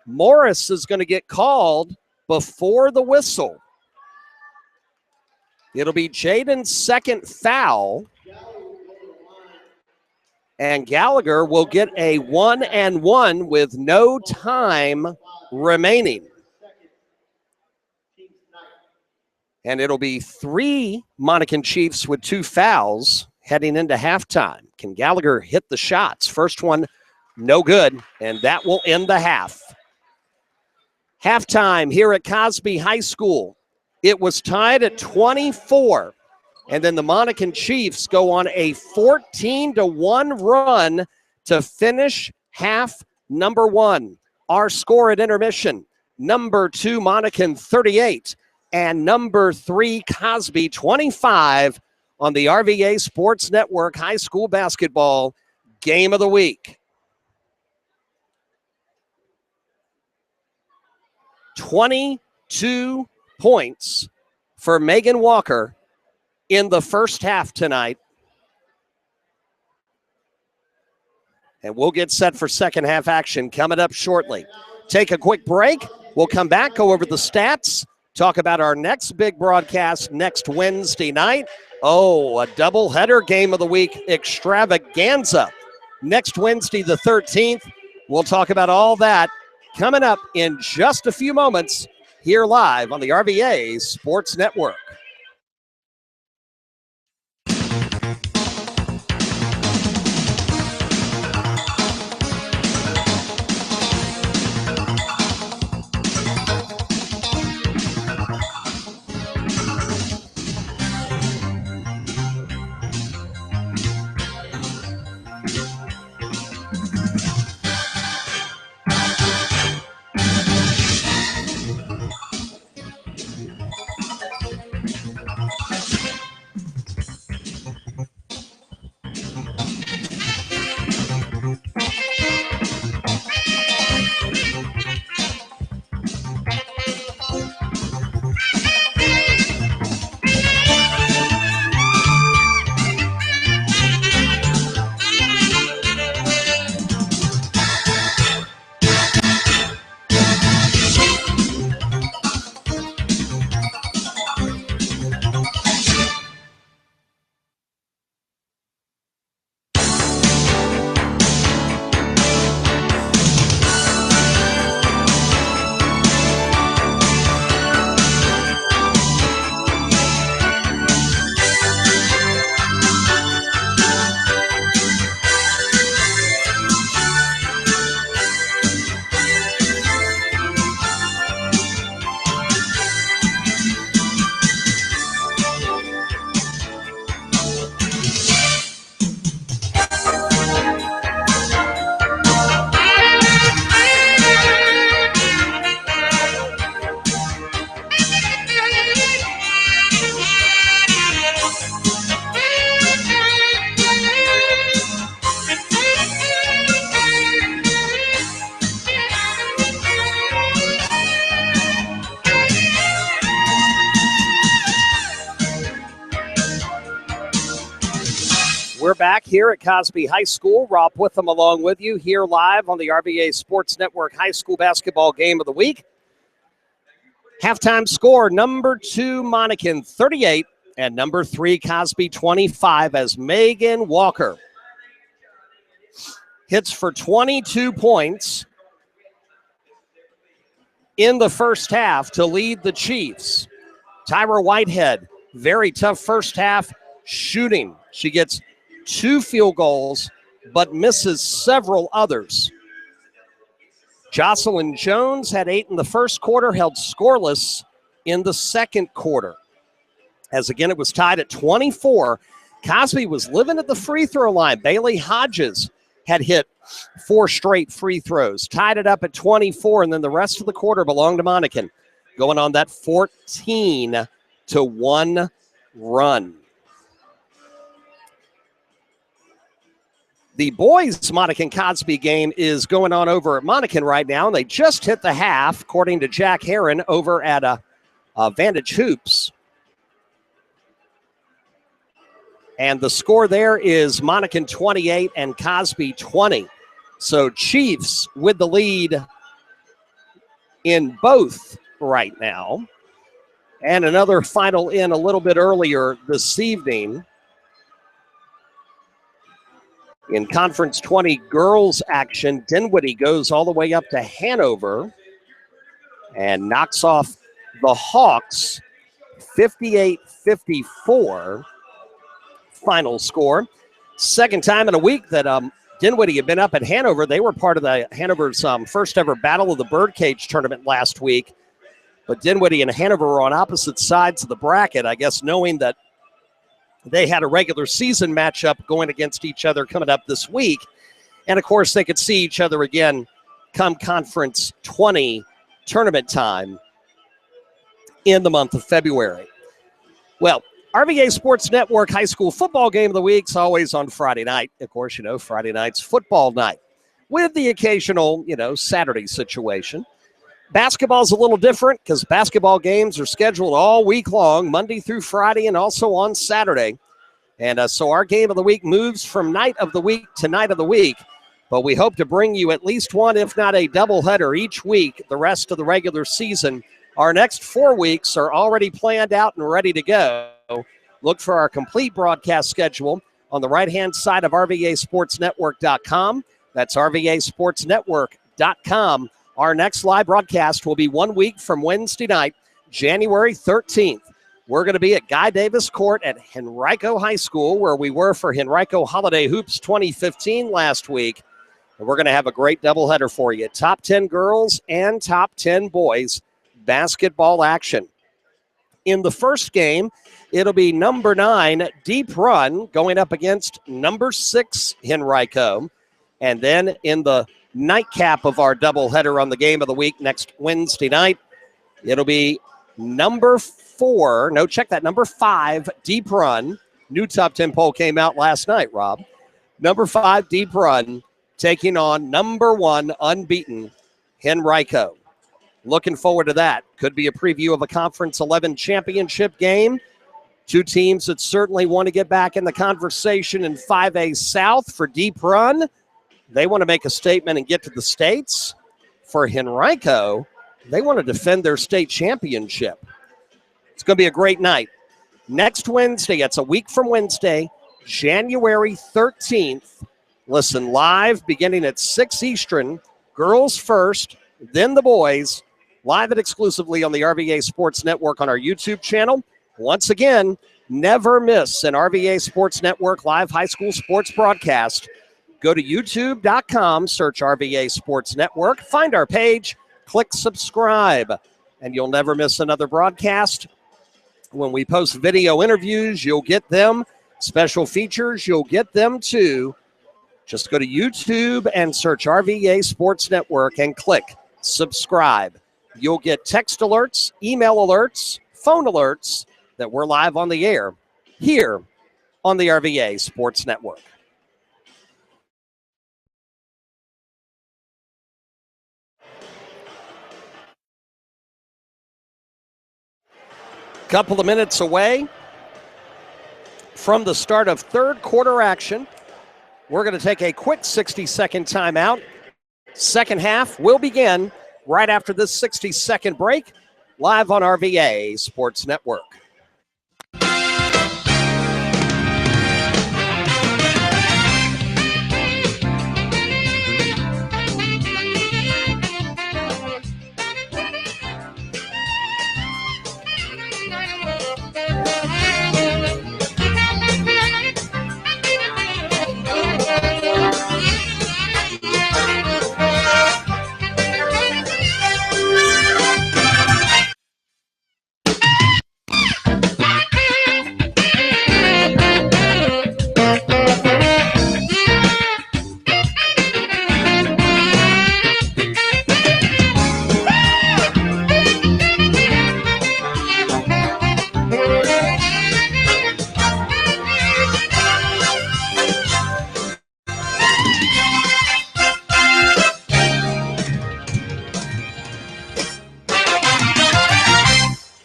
Morris is going to get called before the whistle. It'll be Jaiden's second foul. And Gallagher will get a 1-and-1 with no time remaining. And it'll be 3 Monacan Chiefs with 2 fouls heading into halftime. Can Gallagher hit the shots? First one, no good, and that will end the half. Halftime here at Cosby High School. It was tied at 24. And then the Monacan Chiefs go on a 14-1 run to finish half number 1. Our score at intermission, number 2 Monacan 38 and number 3 Cosby 25 on the RVA Sports Network High School Basketball Game of the Week. 22 points for Megan Walker in the first half tonight. And we'll get set for second half action coming up shortly. Take a quick break. We'll come back, go over the stats, talk about our next big broadcast next Wednesday night. Oh, a doubleheader Game of the Week extravaganza. Next Wednesday, the 13th. We'll talk about all that coming up in just a few moments here live on the RVA Sports Network. We're back here at Cosby High School. Rob Witham along with you here live on the RVA Sports Network High School Basketball Game of the Week. Halftime score, number 2 Monacan 38 and number 3 Cosby 25 as Megan Walker hits for 22 points in the first half to lead the Chiefs. Tyra Whitehead, very tough first half shooting. She gets 2 field goals but misses several others. Jocelyn Jones had 8 in the first quarter, held scoreless in the second quarter. As again, it was tied at 24. Cosby was living at the free throw line. Bailey Hodges had hit 4 straight free throws, tied it up at 24, and then the rest of the quarter belonged to Monacan, going on that 14-1 run. The boys' Monacan-Cosby game is going on over at Monacan right now, and they just hit the half, according to Jack Herron over at Vantage Hoops. And the score there is Monacan 28 and Cosby 20. So Chiefs with the lead in both right now. And another final in a little bit earlier this evening. In Conference 20 girls action, Dinwiddie goes all the way up to Hanover and knocks off the Hawks 58-54. Final score. Second time in a week that Dinwiddie had been up at Hanover. They were part of the Hanover's first ever Battle of the Birdcage tournament last week. But Dinwiddie and Hanover were on opposite sides of the bracket, I guess knowing that they had a regular season matchup going against each other coming up this week. And, of course, they could see each other again come Conference 20 tournament time in the month of February. Well, RVA Sports Network High School Football Game of the Week is always on Friday night. Of course, Friday night's football night with the occasional, Saturday situation. Basketball's a little different because basketball games are scheduled all week long, Monday through Friday and also on Saturday. And so our game of the week moves from night of the week to night of the week. But we hope to bring you at least one, if not a doubleheader each week, the rest of the regular season. Our next 4 weeks are already planned out and ready to go. Look for our complete broadcast schedule on the right-hand side of RVASportsNetwork.com. That's RVASportsNetwork.com. Our next live broadcast will be 1 week from Wednesday night, January 13th. We're going to be at Guy Davis Court at Henrico High School, where we were for Henrico Holiday Hoops 2015 last week. And we're going to have a great doubleheader for you. Top 10 girls and top 10 boys basketball action. In the first game, it'll be number 9, Deep Run, going up against number 6, Henrico. And then in the nightcap of our doubleheader on the game of the week next Wednesday night, it'll be number 5, Deep Run. New top 10 poll came out last night, Rob. Number 5, Deep Run, taking on number 1, unbeaten, Henrico. Looking forward to that. Could be a preview of a Conference 11 championship game. 2 teams that certainly want to get back in the conversation in 5A South. For Deep Run, they want to make a statement and get to the States. For Henrico, they want to defend their state championship. It's going to be a great night. Next Wednesday, it's a week from Wednesday, January 13th. Listen live beginning at 6 Eastern. Girls first, then the boys. Live and exclusively on the RVA Sports Network on our YouTube channel. Once again, never miss an RVA Sports Network live high school sports broadcast. Go to youtube.com, search RVA Sports Network, find our page, click subscribe, and you'll never miss another broadcast. When we post video interviews, you'll get them. Special features, you'll get them too. Just go to YouTube and search RVA Sports Network and click subscribe. You'll get text alerts, email alerts, phone alerts that we're live on the air here on the RVA Sports Network. Couple of minutes away from the start of third quarter action. We're going to take a quick 60-second timeout. Second half will begin right after this 60-second break, live on RVA Sports Network.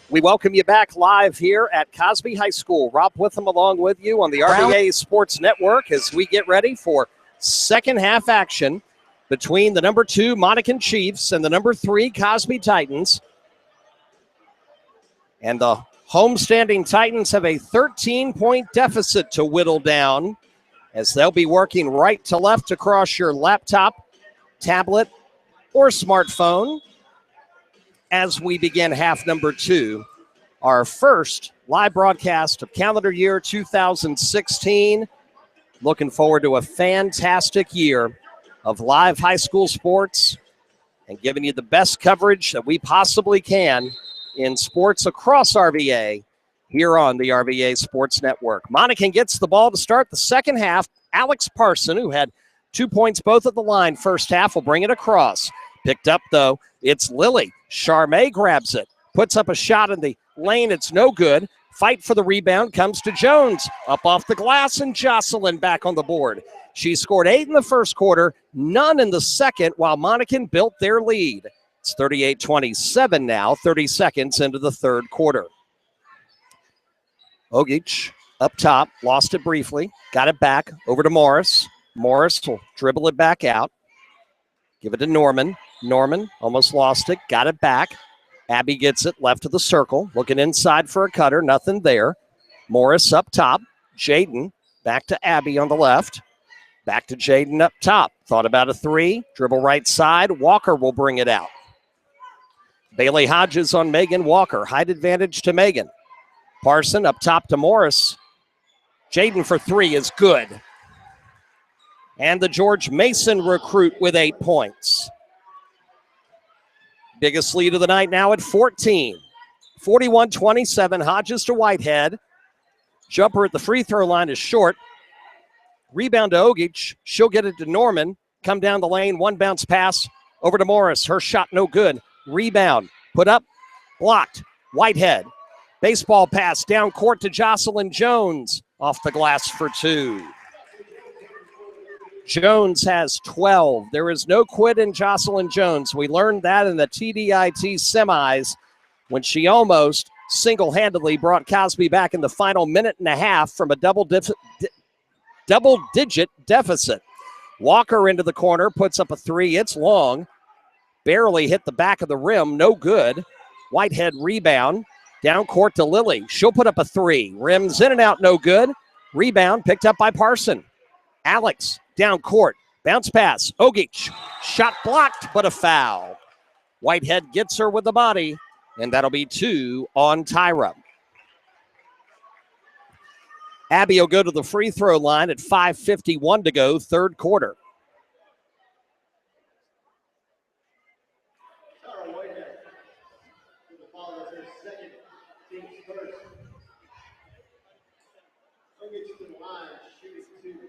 We welcome you back live here at Cosby High School. Rob Witham along with you on the RVA Sports Network as we get ready for second half action between the number 2 Monacan Chiefs and the number 3 Cosby Titans. And the homestanding Titans have a 13-point deficit to whittle down as they'll be working right to left across your laptop, tablet, or smartphone as we begin half number 2, our first live broadcast of calendar year 2016. Looking forward to a fantastic year of live high school sports and giving you the best coverage that we possibly can in sports across RVA here on the RVA Sports Network. Monacan gets the ball to start the second half. Alex Parson, who had 2 points both at the line first half, will bring it across. Picked up, though, it's Lily. Charmé grabs it, puts up a shot in the lane. It's no good. Fight for the rebound comes to Jones. Up off the glass, and Jocelyn back on the board. She scored 8 in the first quarter, none in the second, while Monacan built their lead. It's 38-27 now, 30 seconds into the third quarter. Ogic up top, lost it briefly, got it back, over to Morris. Morris will dribble it back out. Give it to Norman. Norman almost lost it, got it back. Abby gets it left of the circle, looking inside for a cutter, nothing there. Morris up top. Jaiden back to Abby on the left. Back to Jaiden up top. Thought about a three, dribble right side. Walker will bring it out. Bailey Hodges on Megan Walker. Height advantage to Megan. Parson up top to Morris. Jaiden for three is good. And the George Mason recruit with 8 points. Biggest lead of the night now at 14. 41-27, Hodges to Whitehead. Jumper at the free throw line is short. Rebound to Ogic. She'll get it to Norman. Come down the lane, one bounce pass over to Morris. Her shot no good. Rebound, put up, blocked. Whitehead. Baseball pass down court to Jocelyn Jones. Off the glass for 2. Jones has 12. There is no quit in Jocelyn Jones. We learned that in the TDIT semis when she almost single-handedly brought Cosby back in the final minute and a half from a double-digit deficit. Walker into the corner, puts up a three. It's long. Barely hit the back of the rim. No good. Whitehead rebound. Down court to Lily. She'll put up a three. Rims in and out, no good. Rebound picked up by Parson. Alex down court. Bounce pass. Ogic. Shot blocked, but a foul. Whitehead gets her with the body, and that'll be 2 on Tyra. Abby will go to the free throw line at 5:51 to go, third quarter. Tyra Whitehead with the ball as her second, team's first. Ogic to the line, shooting 2.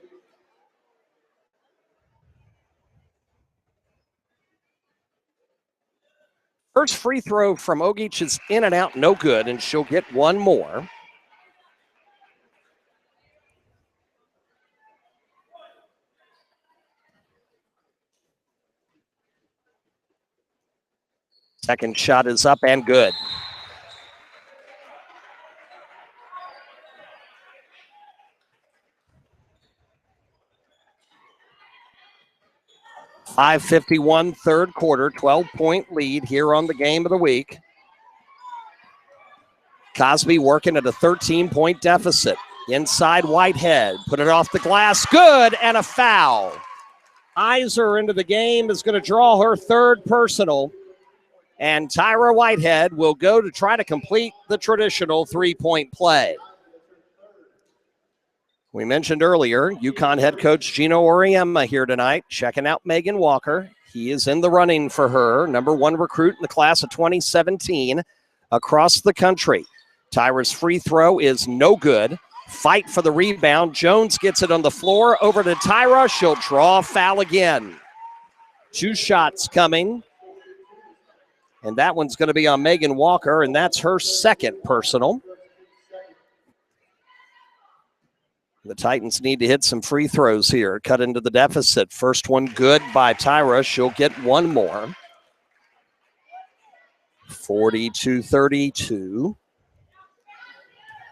First free throw from Ogic is in and out, no good, and she'll get one more. Second shot is up and good. 5:51 third quarter, 12-point lead here on the game of the week. Cosby working at a 13-point deficit. Inside Whitehead, put it off the glass, good, and a foul. Iser into the game is going to draw her third personal, and Tyra Whitehead will go to try to complete the traditional three-point play. We mentioned earlier, UConn head coach Gino Auriemma here tonight, checking out Megan Walker. He is in the running for her, number one recruit in the class of 2017 across the country. Tyra's free throw is no good. Fight for the rebound. Jones gets it on the floor. Over to Tyra. She'll draw a foul again. 2 shots coming. And that one's going to be on Megan Walker, and that's her second personal. The Titans need to hit some free throws here. Cut into the deficit. First one good by Tyra. She'll get one more. 42-32.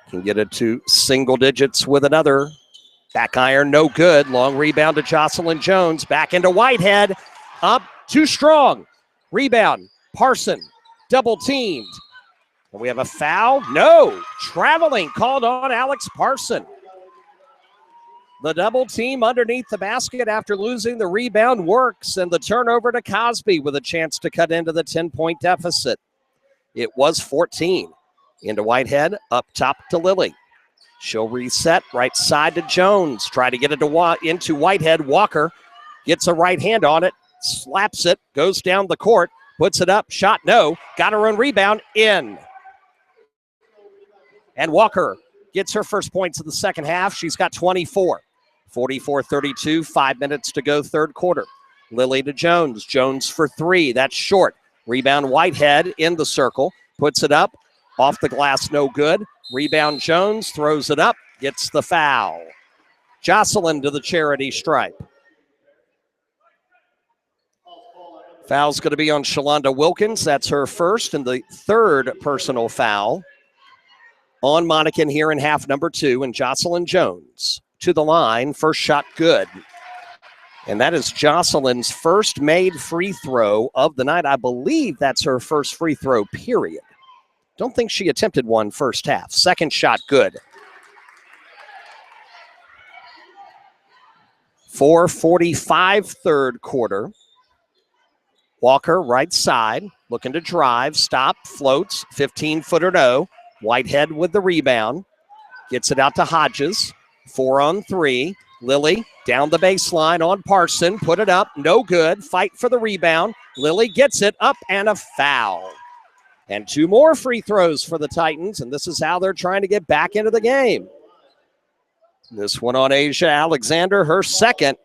Can get it to single digits with another. Back iron, no good. Long rebound to Jocelyn Jones. Back into Whitehead. Up, too strong. Rebound, Parson, double teamed. And we have a foul? No. Traveling called on Alex Parson. The double team underneath the basket after losing the rebound works, and the turnover to Cosby with a chance to cut into the 10-point deficit. It was 14. Into Whitehead, up top to Lily. She'll reset right side to Jones. Try to get it into Whitehead. Walker gets a right hand on it, slaps it, goes down the court, puts it up, shot no, got her own rebound, in. And Walker gets her first points of the second half. She's got 24. 44-32, 5 minutes to go third quarter. Lily to Jones. Jones for 3. That's short. Rebound Whitehead in the circle. Puts it up. Off the glass, no good. Rebound Jones. Throws it up. Gets the foul. Jocelyn to the charity stripe. Foul's going to be on Shalonda Wilkins. That's her first and the third personal foul on Monacan here in half number 2. And Jocelyn Jones to the line. First shot good. And that is Jocelyn's first made free throw of the night. I believe that's her first free throw, period. Don't think she attempted one first half. Second shot good. 4:45 third quarter. Walker right side, looking to drive, stop, floats, 15-footer no. Whitehead with the rebound. Gets it out to Hodges. 4-on-3. Lily down the baseline on Parson. Put it up. No good. Fight for the rebound. Lily gets it up and a foul. And 2 more free throws for the Titans, and this is how they're trying to get back into the game. This one on Asia Alexander, her second.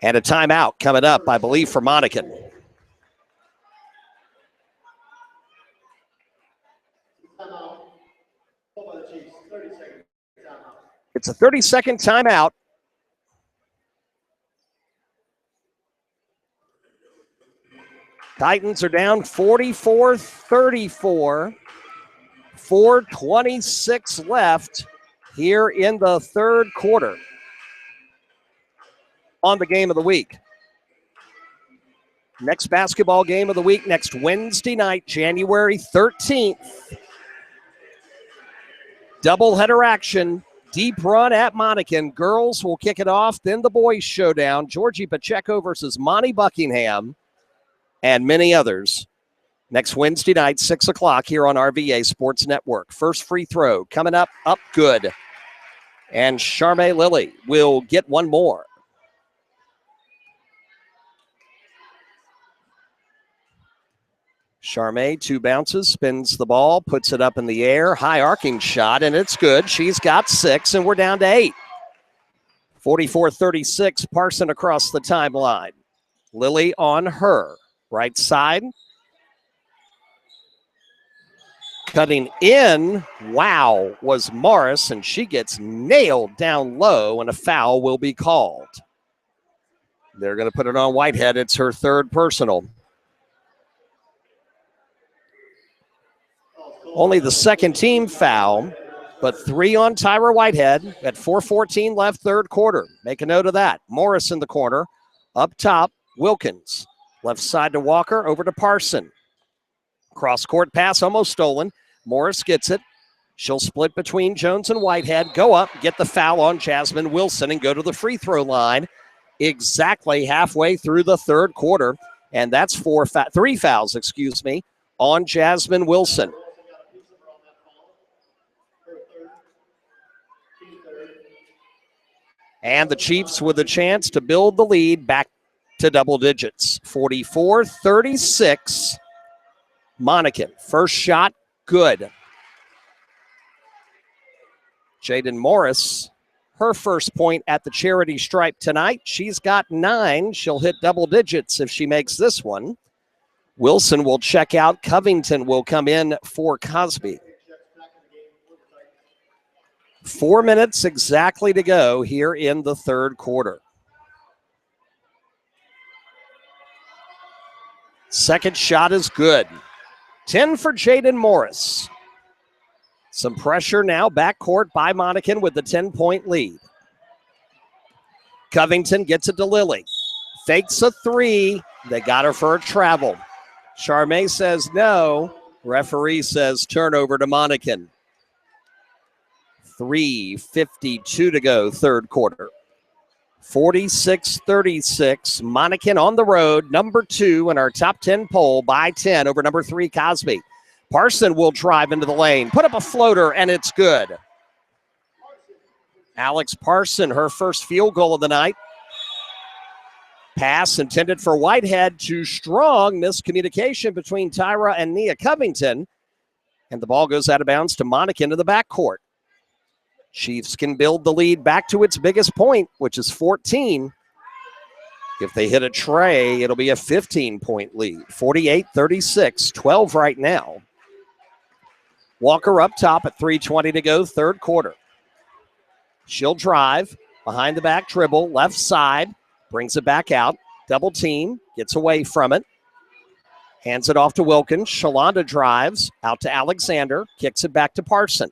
And a timeout coming up, I believe, for Monacan. It's a 30-second timeout. Titans are down 44-34. 4:26 left here in the third quarter on the game of the week. Next basketball game of the week, next Wednesday night, January 13th. Doubleheader action, deep run at Monacan. Girls will kick it off, then the boys showdown. Georgie Pacheco versus Monty Buckingham and many others. Next Wednesday night, 6 o'clock here on RVA Sports Network. First free throw coming up good. And Charmaine Lilly will get one more. Charmaine, 2 bounces, spins the ball, puts it up in the air. High arcing shot, and it's good. She's got 6, and we're down to 8. 44-36, Parson across the timeline. Lily on her. Right side. Cutting in, wow, was Morris, and she gets nailed down low, and a foul will be called. They're going to put it on Whitehead. It's her third personal. Only the second team foul but 3 on Tyra Whitehead at 4:14 left, third quarter. Make a note of that. Morris in the corner. Up top, Wilkins. Left side to Walker, over to Parson. Cross-court pass almost stolen. Morris gets it. She'll split between Jones and Whitehead. Go up, get the foul on Jasmine Wilson, and go to the free throw line exactly halfway through the third quarter. And that's 3 fouls, on Jasmine Wilson. And the Chiefs with a chance to build the lead back to double digits. 44-36. Monacan. First shot, good. Jaiden Morris, her first point at the charity stripe tonight. She's got 9. She'll hit double digits if she makes this one. Wilson will check out. Covington will come in for Cosby. 4 minutes exactly to go here in the third quarter. Second shot is good. 10 for Jaiden Morris. Some pressure now, backcourt by Monacan with the 10-point lead. Covington gets it to Lily. Fakes a 3. They got her for a travel. Charmay says no. Referee says turnover to Monacan. 3:52 to go, third quarter. 46-36. Monacan on the road, number 2 in our top 10 poll by 10 over number 3, Cosby. Parson will drive into the lane, put up a floater, and it's good. Alex Parson, her first field goal of the night. Pass intended for Whitehead, too strong. Miscommunication between Tyra and Nia Covington. And the ball goes out of bounds to Monacan in the backcourt. Chiefs can build the lead back to its biggest point, which is 14. If they hit a tray, it'll be a 15-point lead. 48-36, 12 right now. Walker up top at 3:20 to go, third quarter. She'll drive, behind the back dribble, left side, brings it back out, double team, gets away from it. Hands it off to Wilkins. Shalonda drives, out to Alexander, kicks it back to Parson.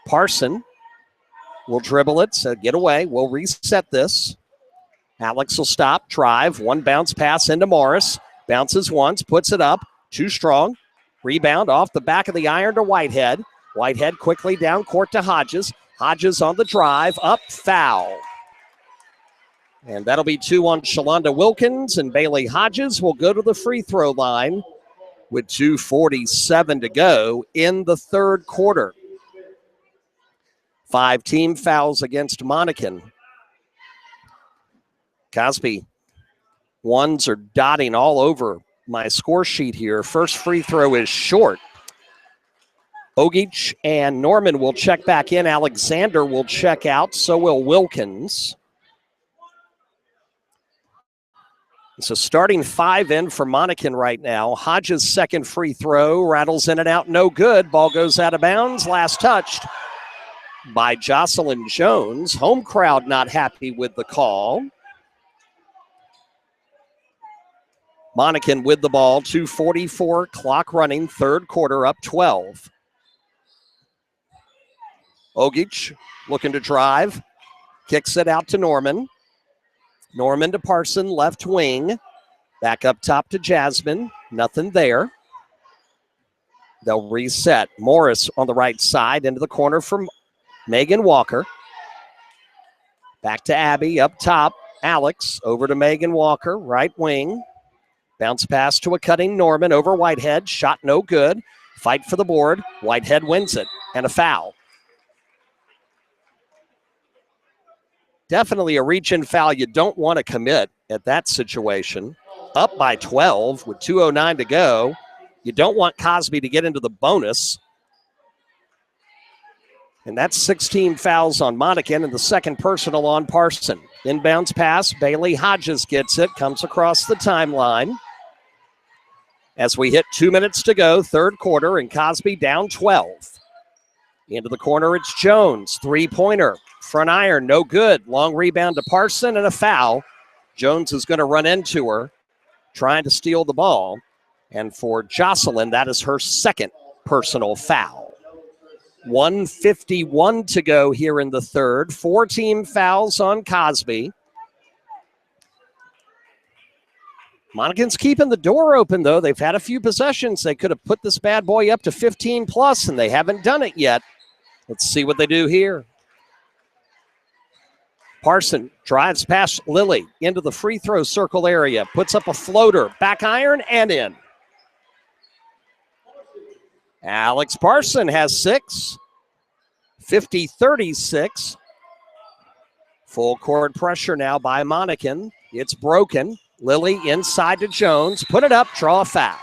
Parson will dribble it, so get away. We'll reset this. Alex will stop, drive, one bounce pass into Morris. Bounces once, puts it up, too strong. Rebound off the back of the iron to Whitehead. Whitehead quickly down court to Hodges. Hodges on the drive, up, foul. And that'll be 2 on Shalonda Wilkins, and Bailey Hodges will go to the free throw line with 2:47 to go in the third quarter. 5 team fouls against Monacan. Cosby, ones are dotting all over my score sheet here. First free throw is short. Ogic and Norman will check back in. Alexander will check out. So will Wilkins. So starting 5 in for Monacan right now. Hodges' second free throw rattles in and out. No good. Ball goes out of bounds. Last touched by Jocelyn Jones. Home crowd not happy with the call. Monacan with the ball, 2:44, clock running, third quarter, up 12. Ogic looking to drive, kicks it out to Norman. Norman to Parson, left wing. Back up top to Jasmine, nothing there. They'll reset. Morris on the right side, into the corner from Megan Walker. Back to Abby, up top. Alex, over to Megan Walker, right wing. Bounce pass to a cutting Norman over Whitehead. Shot no good. Fight for the board. Whitehead wins it. And a foul. Definitely a reach-in foul you don't want to commit at that situation. Up by 12 with 2:09 to go. You don't want Cosby to get into the bonus. And that's 16 fouls on Monacan and the second personal on Parson. Inbounds pass. Bailey Hodges gets it. Comes across the timeline. As we hit 2 minutes to go, third quarter, and Cosby down 12. Into the corner, it's Jones. Three-pointer. Front iron, no good. Long rebound to Parson and a foul. Jones is going to run into her, trying to steal the ball. And for Jocelyn, that is her second personal foul. 1:51 to go here in the third. 4 team fouls on Cosby. Monacan's keeping the door open, though. They've had a few possessions. They could have put this bad boy up to 15 plus, and they haven't done it yet. Let's see what they do here. Parson drives past Lilly into the free throw circle area, puts up a floater, back iron, and in. Alex Parson has 6. 50-36. Full court pressure now by Monacan. It's broken. Lilly inside to Jones. Put it up, draw a foul.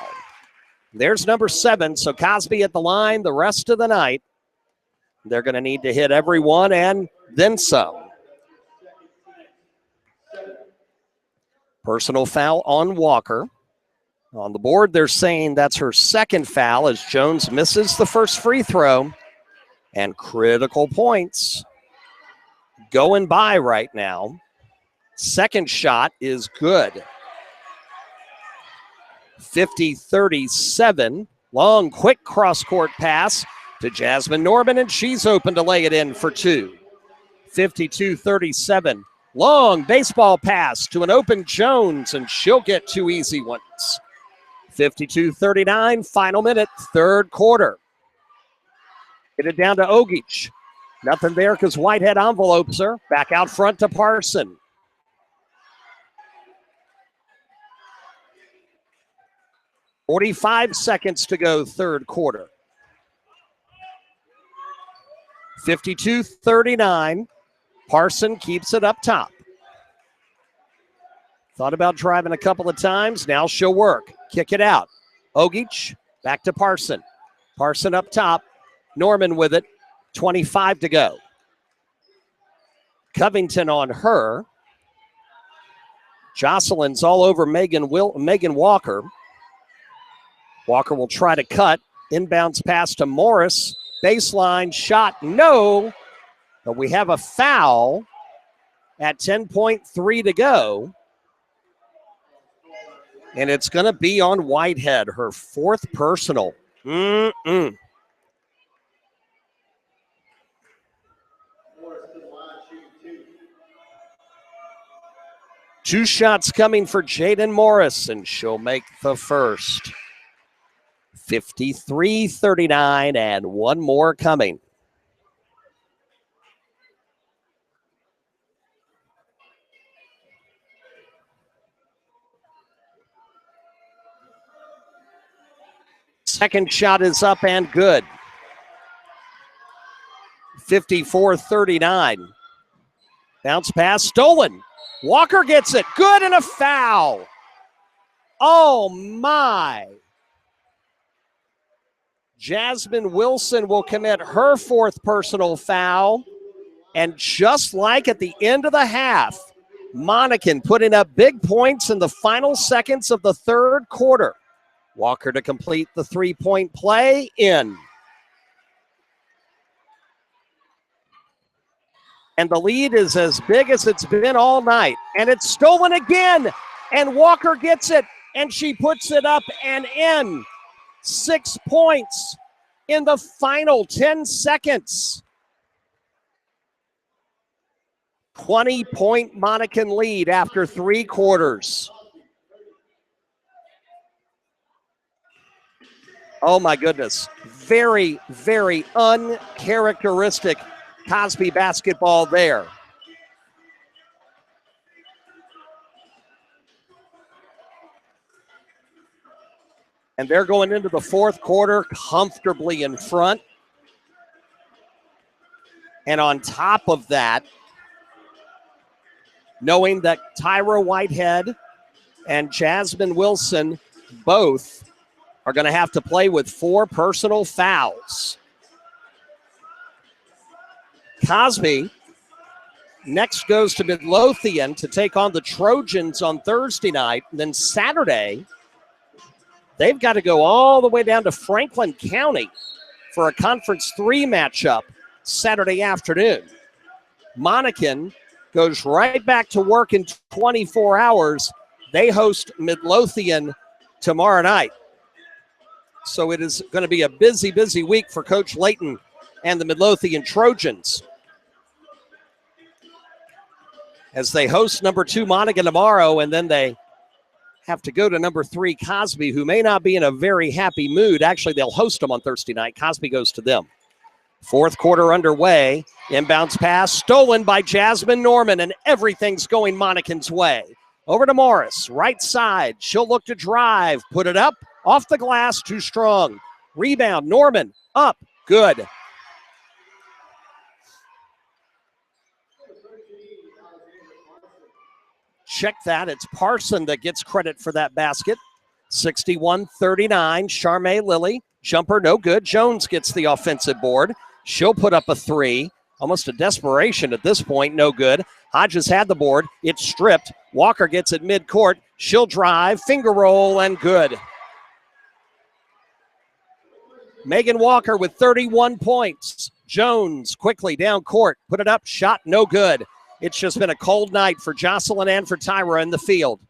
There's number 7, so Cosby at the line the rest of the night. They're going to need to hit every one and then some. Personal foul on Walker. On the board, they're saying that's her second foul as Jones misses the first free throw. And critical points going by right now. Second shot is good. 50-37. Long, quick cross-court pass to Jasmine Norman, and she's open to lay it in for 2. 52-37. Long baseball pass to an open Jones, and she'll get 2 easy ones. 52-39, final minute, third quarter. Get it down to Ogic. Nothing there because Whitehead envelopes her. Back out front to Parson. .45 seconds to go, third quarter. 52-39. Parson keeps it up top. Thought about driving a couple of times. Now she'll work. Kick it out. Ogic back to Parson. Parson up top. Norman with it. 25 to go. Covington on her. Jocelyn's all over Megan Walker. Walker will try to cut. Inbounds pass to Morris. Baseline shot. No. But we have a foul at 10.3 to go. And it's going to be on Whitehead, her 4th personal. Two shots coming for Jaiden Morris, and she'll make the first. 53-39, and one more coming. Second shot is up and good. 54-39. Bounce pass stolen. Walker gets it. Good, and a foul. Oh, my. Jasmine Wilson will commit her 4th personal foul. And just like at the end of the half, Monacan putting up big points in the final seconds of the third quarter. Walker to complete the 3-point play in. And the lead is as big as it's been all night. And it's stolen again. And Walker gets it. And she puts it up and in. 6 points in the final 10 seconds. 20-point Monacan lead after 3 quarters. Oh, my goodness. Very, very uncharacteristic Cosby basketball there. And they're going into the fourth quarter comfortably in front. And on top of that, knowing that Tyra Whitehead and Jasmine Wilson both are going to have to play with 4 personal fouls. Cosby next goes to Midlothian to take on the Trojans on Thursday night. And then Saturday, they've got to go all the way down to Franklin County for a Conference 3 matchup Saturday afternoon. Monacan goes right back to work in 24 hours. They host Midlothian tomorrow night. So it is going to be a busy, busy week for Coach Layton and the Midlothian Trojans, as they host number 2 Monacan tomorrow, and then they have to go to number 3 Cosby, who may not be in a very happy mood. Actually, they'll host them on Thursday night. Cosby goes to them. Fourth quarter underway. Inbounds pass stolen by Jasmine Norman, and everything's going Monacan's way. Over to Morris, right side. She'll look to drive. Put it up. Off the glass, too strong. Rebound, Norman, up. Good. Check that. It's Parson that gets credit for that basket. 61-39. Charmaine Lilly. Jumper, no good. Jones gets the offensive board. She'll put up a 3. Almost a desperation at this point. No good. Hodges had the board. It's stripped. Walker gets it midcourt. She'll drive. Finger roll and good. Megan Walker with 31 points. Jones quickly down court. Put it up. Shot no good. It's just been a cold night for Jocelyn and for Tyra in the field.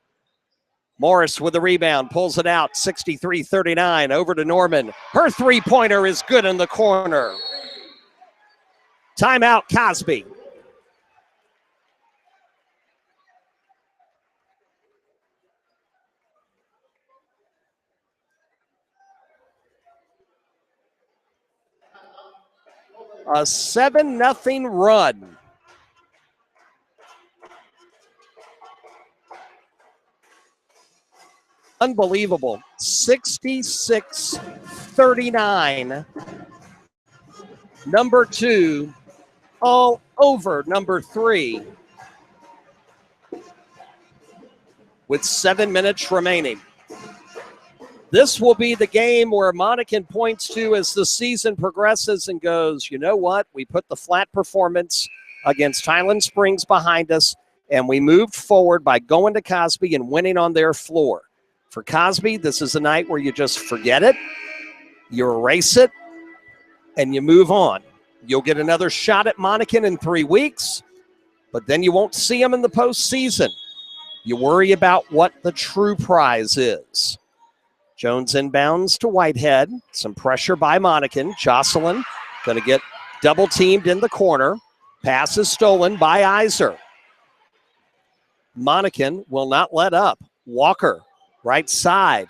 Morris with the rebound. Pulls it out. 63-39. Over to Norman. Her three-pointer is good in the corner. Timeout, Cosby. A 7-0 run. Unbelievable. 66-39. Number 2 all over number 3 with 7 minutes remaining. This will be the game where Monacan points to as the season progresses and goes, you know what? We put the flat performance against Highland Springs behind us, and we moved forward by going to Cosby and winning on their floor. For Cosby, this is a night where you just forget it, you erase it, and you move on. You'll get another shot at Monacan in 3 weeks, but then you won't see them in the postseason. You worry about what the true prize is. Jones inbounds to Whitehead. Some pressure by Monacan. Jocelyn going to get double-teamed in the corner. Pass is stolen by Iser. Monacan will not let up. Walker, right side.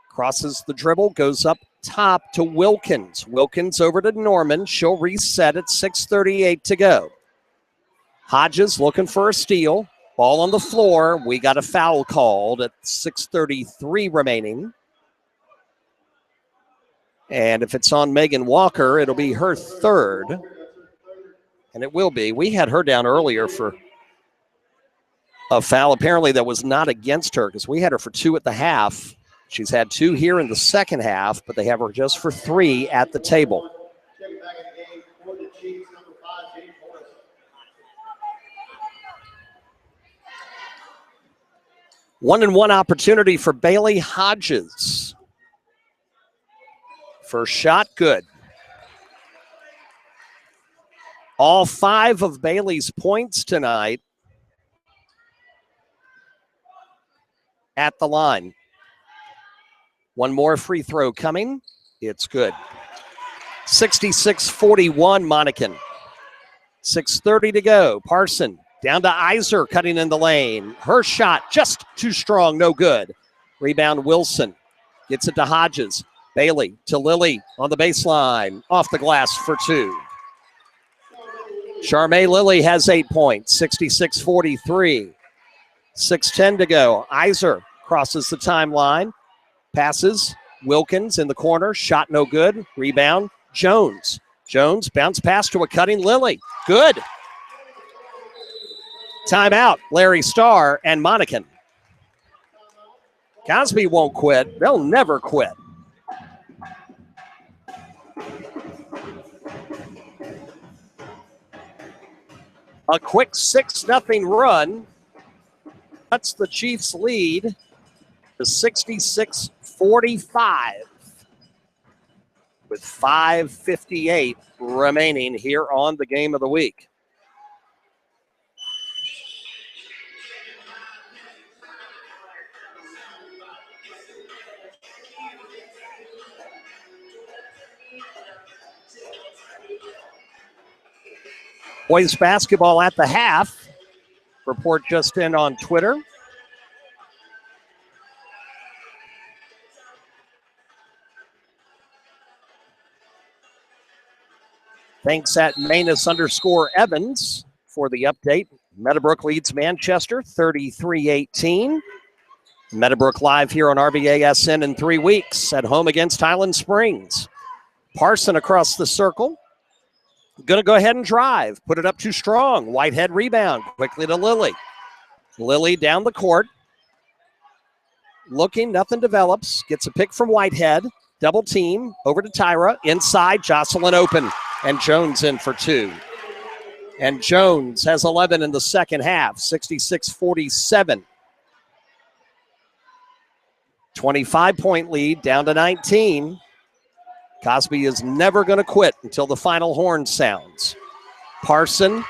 Crosses the dribble, goes up top to Wilkins. Wilkins over to Norman. She'll reset at 6:38 to go. Hodges looking for a steal. Ball on the floor. We got a foul called at 6:33 remaining. And if it's on Megan Walker, it'll be her third. And it will be. We had her down earlier for a foul apparently that was not against her because we had her for 2 at the half. She's had 2 here in the second half, but they have her just for 3 at the table. 1-and-1 opportunity for Bailey Hodges. First shot, good. All 5 of Bailey's points tonight at the line. One more free throw coming. It's good. 66-41 Monacan. 6:30 to go. Parson down to Iser, cutting in the lane. Her shot just too strong, no good. Rebound Wilson. Gets it to Hodges. Bailey to Lilly on the baseline. Off the glass for 2. Charmaine Lilly has 8 points. 66-43. 6:10 to go. Iser crosses the timeline. Passes. Wilkins in the corner. Shot no good. Rebound. Jones. Jones bounce pass to a cutting Lilly. Good. Timeout. Larry Starr and Monacan. Cosby won't quit. They'll never quit. A quick 6-0 run. That's the Chiefs' lead to 66-45 with 5:58 remaining here on the game of the week. Boys basketball at the half. Report just in on Twitter. Thanks at Manus_Evans for the update. Meadowbrook leads Manchester 33-18. Meadowbrook live here on RVA SN in 3 weeks at home against Highland Springs. Parson across the circle. Going to go ahead and drive. Put it up too strong. Whitehead rebound. Quickly to Lily. Lily down the court. Looking, nothing develops. Gets a pick from Whitehead. Double team. Over to Tyra. Inside, Jocelyn open. And Jones in for 2. And Jones has 11 in the second half. 66-47. 25-point lead down to 19. Cosby is never going to quit until the final horn sounds. Parson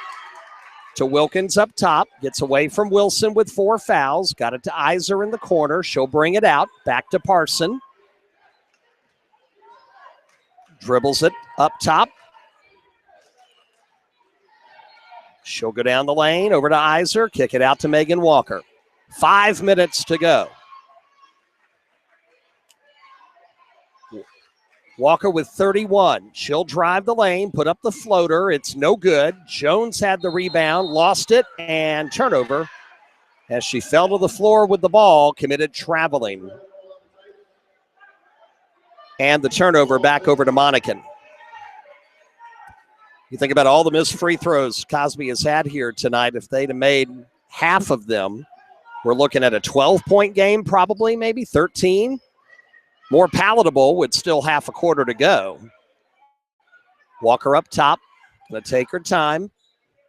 to Wilkins up top. Gets away from Wilson with 4 fouls. Got it to Iser in the corner. She'll bring it out. Back to Parson. Dribbles it up top. She'll go down the lane. Over to Iser. Kick it out to Megan Walker. 5 minutes to go. Walker with 31. She'll drive the lane, put up the floater. It's no good. Jones had the rebound, lost it, and turnover as she fell to the floor with the ball, committed traveling. And the turnover back over to Monacan. You think about all the missed free throws Cosby has had here tonight. If they'd have made half of them, we're looking at a 12-point game probably, maybe 13. More palatable with still half a quarter to go. Walker up top. Going to take her time.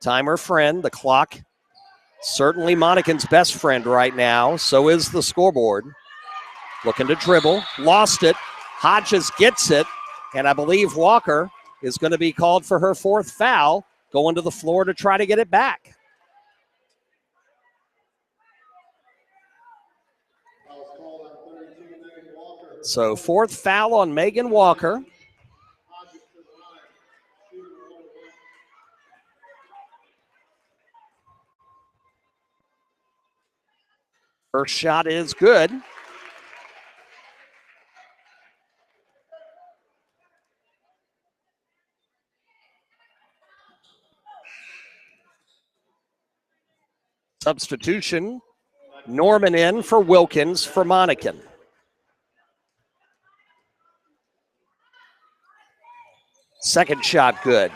Time her friend. The clock. Certainly Monacan's best friend right now. So is the scoreboard. Looking to dribble. Lost it. Hodges gets it. And I believe Walker is going to be called for her 4th foul. Going to the floor to try to get it back. So 4th foul on Megan Walker. First shot is good. Substitution. Norman in for Wilkins for Monacan. Second shot good.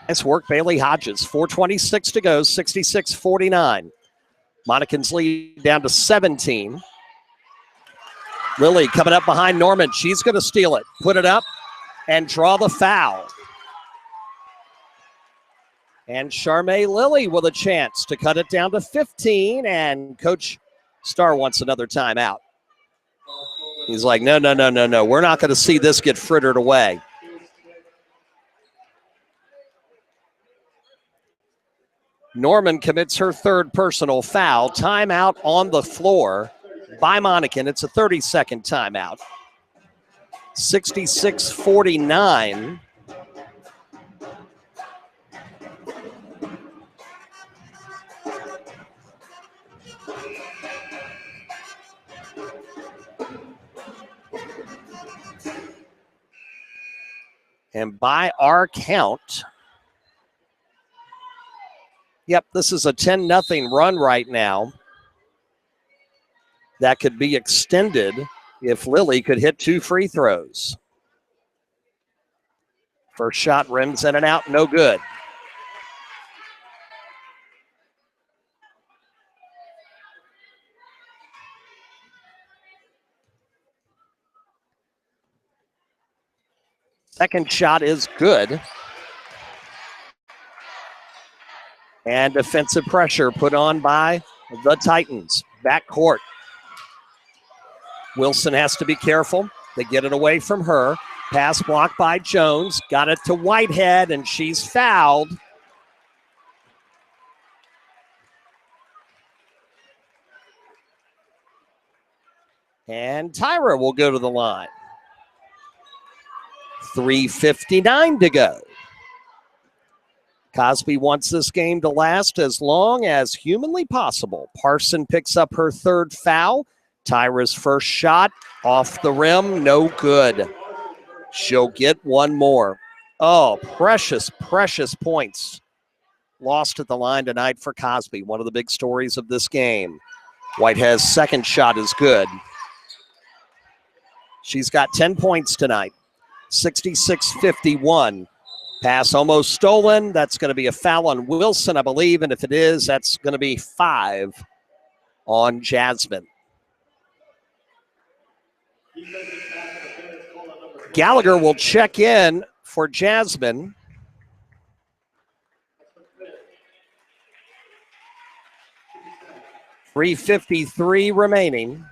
Nice work, Bailey Hodges. 4:26 to go, 66-49. Monacan's lead down to 17. Lily coming up behind Norman. She's going to steal it, put it up, and draw the foul. And Charmaine Lilly with a chance to cut it down to 15, and Coach Starr wants another timeout. He's like, no. We're not going to see this get frittered away. Norman commits her 3rd personal foul. Timeout on the floor by Monacan. It's a 30-second timeout. 66-49. And by our count, yep, this is a 10-0 run right now. That could be extended if Lily could hit 2 free throws. First shot rims in and out, no good. Second shot is good. And defensive pressure put on by the Titans. Backcourt. Wilson has to be careful. They get it away from her. Pass blocked by Jones. Got it to Whitehead, and she's fouled. And Tyra will go to the line. 3:59 to go. Cosby wants this game to last as long as humanly possible. Parson picks up her third foul. Tyra's first shot off the rim, no good. She'll get one more. Oh, precious, precious points lost at the line tonight for Cosby. One of the big stories of this game. Whitehead's second shot is good. She's got 10 points tonight. 66-51. Pass almost stolen. That's going to be a foul on Wilson, I believe. And if it is, that's going to be 5 on Jasmine. Gallagher will check in for Jasmine. .353 remaining.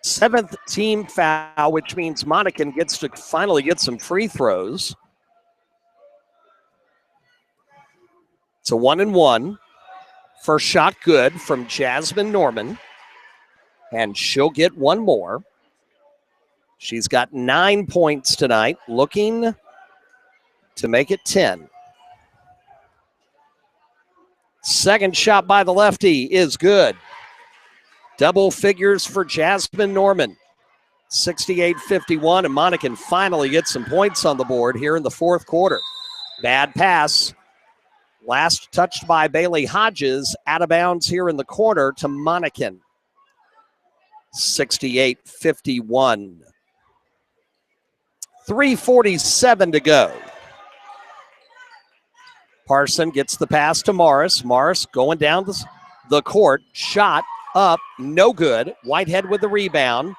Seventh team foul, which means Monacan gets to finally get some free throws. It's a 1-and-1. First shot good from Jasmine Norman. And she'll get one more. She's got 9 points tonight, looking to make it 10. Second shot by the lefty is good. Double figures for Jasmine Norman. 68-51, and Monacan finally gets some points on the board here in the fourth quarter. Bad pass. Last touched by Bailey Hodges, out of bounds here in the corner to Monacan. 68-51. 3:47 to go. Parson gets the pass to Morris. Morris going down the court. Shot up, no good. Whitehead with the rebound.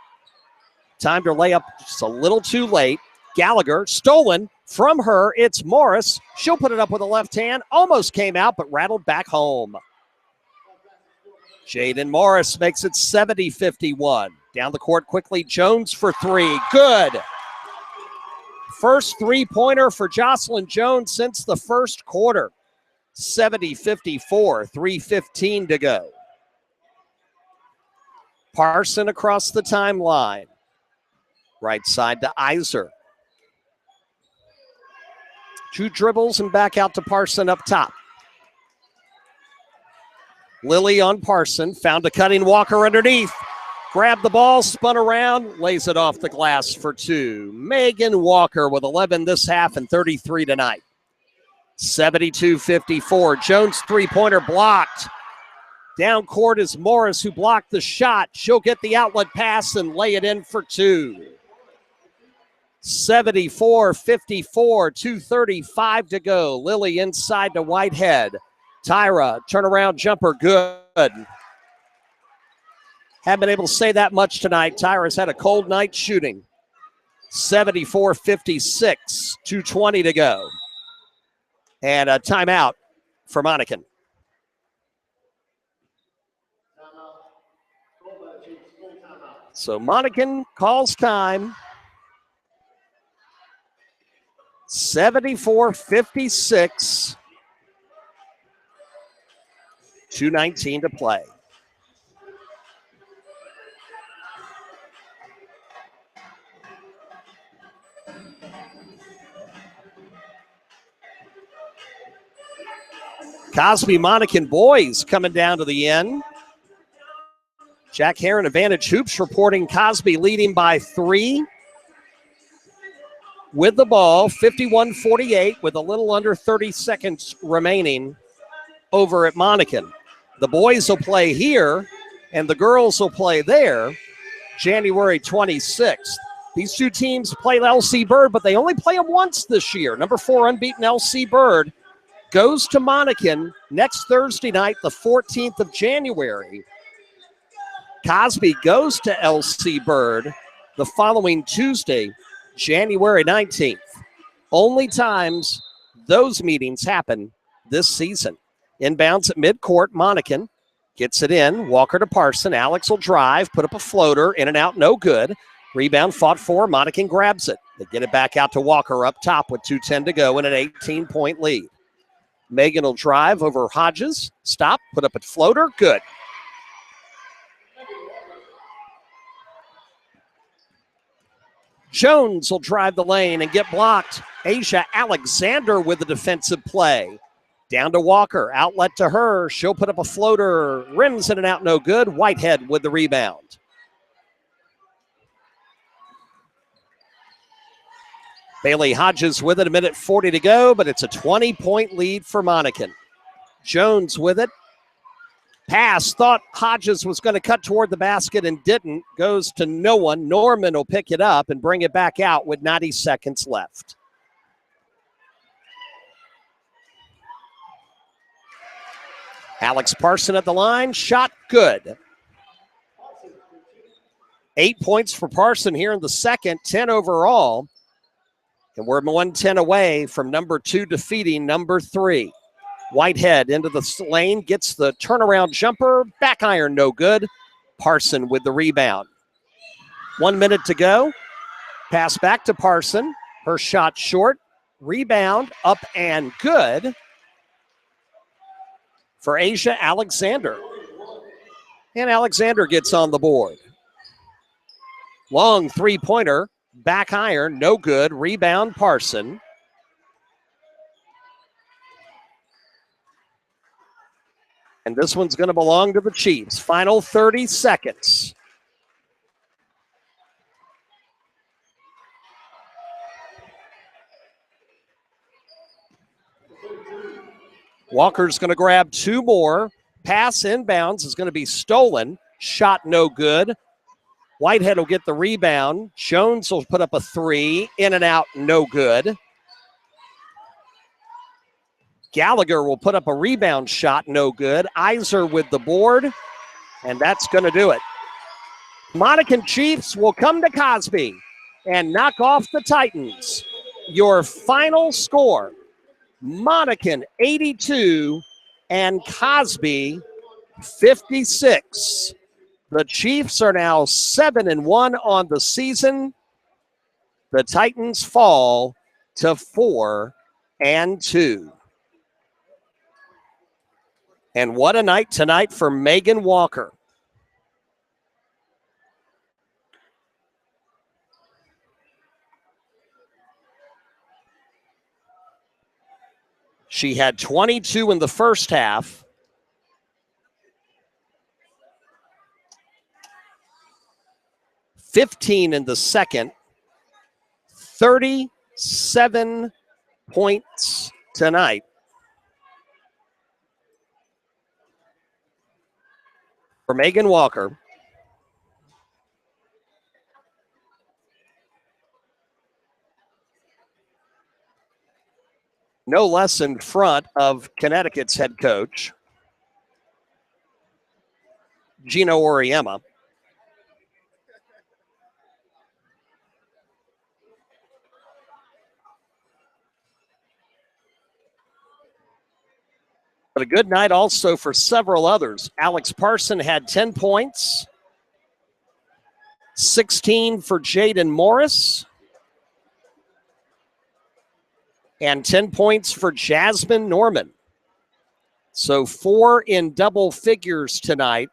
Time to lay up just a little too late. Gallagher, stolen from her. It's Morris. She'll put it up with a left hand. Almost came out, but rattled back home. Jaiden Morris makes it 70-51. Down the court quickly. Jones for three. Good. First three-pointer for Jocelyn Jones since the first quarter. 70-54, 3:15 to go. Parson across the timeline. Right side to Iser. 2 dribbles and back out to Parson up top. Lily on Parson. Found a cutting Walker underneath. Grabbed the ball, spun around, lays it off the glass for 2. Megan Walker with 11 this half and 33 tonight. 72-54. Jones three-pointer blocked. Down court is Morris, who blocked the shot. She'll get the outlet pass and lay it in for 2. 74-54, 2:35 to go. Lily inside to Whitehead. Tyra, turnaround jumper, good. Haven't been able to say that much tonight. Tyra's had a cold night shooting. 74-56, 2:20 to go. And a timeout for Monacan. So Monacan calls time. 74-56. 2:19 to play. Cosby Monacan boys coming down to the end. Jack Heron, Advantage Hoops, reporting Cosby leading by 3. With the ball, 51-48, with a little under 30 seconds remaining over at Monacan. The boys will play here, and the girls will play there January 26th. These two teams play LC Bird, but they only play them once this year. Number 4 unbeaten LC Bird goes to Monacan next Thursday night, the 14th of January. Cosby goes to LC Bird the following Tuesday, January 19th. Only times those meetings happen this season. Inbounds at midcourt, Monacan gets it in. Walker to Parson. Alex will drive, put up a floater, in and out, no good. Rebound fought for. Monacan grabs it. They get it back out to Walker up top with 2:10 to go and an 18-point lead. Megan will drive over Hodges. Stop, put up a floater, good. Jones will drive the lane and get blocked. Asia Alexander with the defensive play. Down to Walker, outlet to her. She'll put up a floater, rims in and out, no good. Whitehead with the rebound. Bailey Hodges with it, a minute 40 to go, but it's a 20-point lead for Monacan. Jones with it. Pass, thought Hodges was going to cut toward the basket and didn't. Goes to no one. Norman will pick it up and bring it back out with 90 seconds left. Alex Parson at the line. Shot good. 8 points for Parson here in the second, 10 overall. And we're 110 away from number 2 defeating number 3. Whitehead into the lane, gets the turnaround jumper. Back iron, no good. Parson with the rebound. 1 minute to go. Pass back to Parson. Her shot short. Rebound, up and good for Asia Alexander. And Alexander gets on the board. Long three-pointer. Back iron, no good. Rebound, Parson. And this one's going to belong to the Chiefs. Final 30 seconds. Walker's going to grab 2 more. Pass inbounds is going to be stolen. Shot no good. Whitehead will get the rebound. Jones will put up a 3. In and out, no good. Gallagher will put up a rebound shot, no good. Iser with the board, and that's going to do it. Monacan Chiefs will come to Cosby and knock off the Titans. Your final score, Monacan 82 and Cosby 56. The Chiefs are now 7-1 on the season. The Titans fall to 4-2. And what a night tonight for Megan Walker. She had 22 in the first half. 15 in the second. 37 points tonight. For Megan Walker. No less in front of Connecticut's head coach, Gino Oriema. But a good night also for several others. Alex Parson had 10 points. 16 for Jaiden Morris. And 10 points for Jasmine Norman. So 4 in double figures tonight.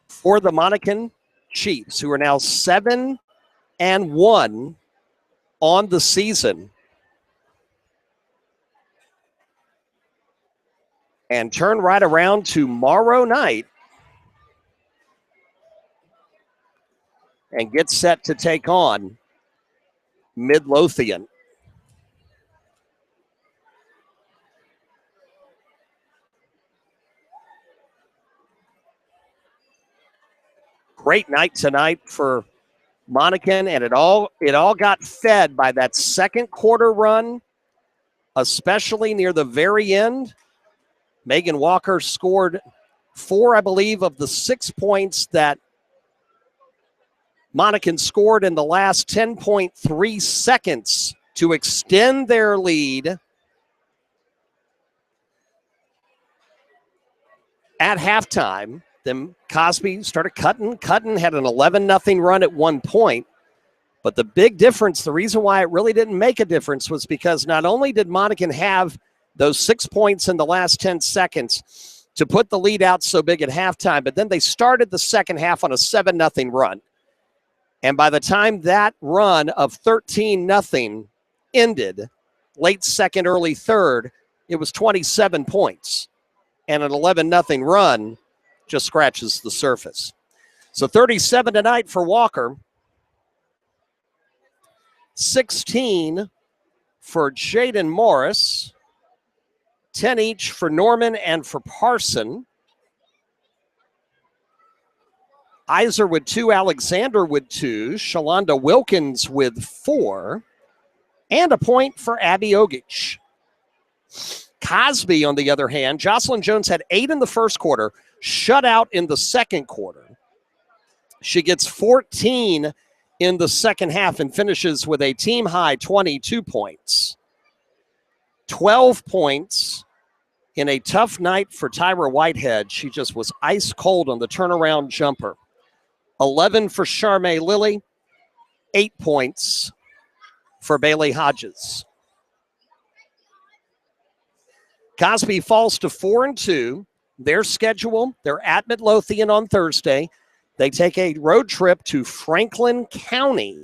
For the Monacan Chiefs, who are now 7-1 on the season. And turn right around tomorrow night and get set to take on Midlothian. Great night tonight for Monacan, and it all got fed by that second quarter run, especially near the very end. Megan Walker scored 4, I believe, of the 6 points that Monacan scored in the last 10.3 seconds to extend their lead. At halftime, then Cosby started cutting, had an 11-0 run at one point. But the big difference, the reason why it really didn't make a difference was because not only did Monacan have those 6 points in the last 10 seconds to put the lead out so big at halftime, but then they started the second half on a 7-0 run. And by the time that run of 13-0 ended, late second, early third, it was 27 points. And an 11-0 run just scratches the surface. So 37 tonight for Walker. 16 for Jaiden Morris. 10 each for Norman and for Parson. Iser with 2, Alexander with 2, Shalonda Wilkins with 4, and a point for Abby Ogic. Cosby, on the other hand, Jocelyn Jones had 8 in the first quarter, shut out in the second quarter. She gets 14 in the second half and finishes with a team-high 22 points. 12 points in a tough night for Tyra Whitehead. She just was ice cold on the turnaround jumper. 11 for Charmaine Lilly, 8 points for Bailey Hodges. Cosby falls to 4-2. Their schedule, they're at Midlothian on Thursday. They take a road trip to Franklin County.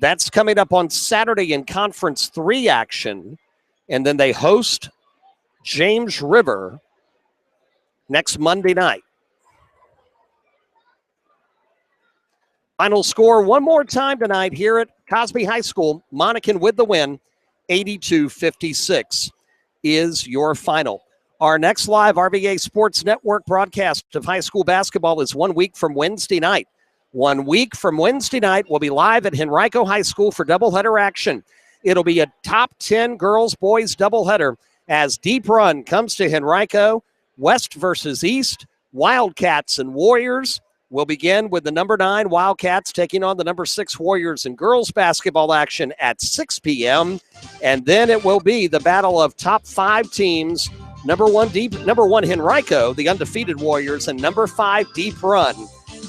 That's coming up on Saturday in Conference 3 action. And then they host James River next Monday night. Final score one more time tonight here at Cosby High School. Monacan with the win, 82-56 is your final. Our next live RVA Sports Network broadcast of high school basketball is 1 week from Wednesday night. 1 week from Wednesday night, we'll be live at Henrico High School for doubleheader action. It'll be a top 10 girls-boys doubleheader as Deep Run comes to Henrico, West versus East, Wildcats and Warriors. We'll begin with the number 9 Wildcats taking on the number 6 Warriors in girls basketball action at 6 p.m. And then it will be the battle of top 5 teams. Number one Henrico, the undefeated Warriors, and number 5 Deep Run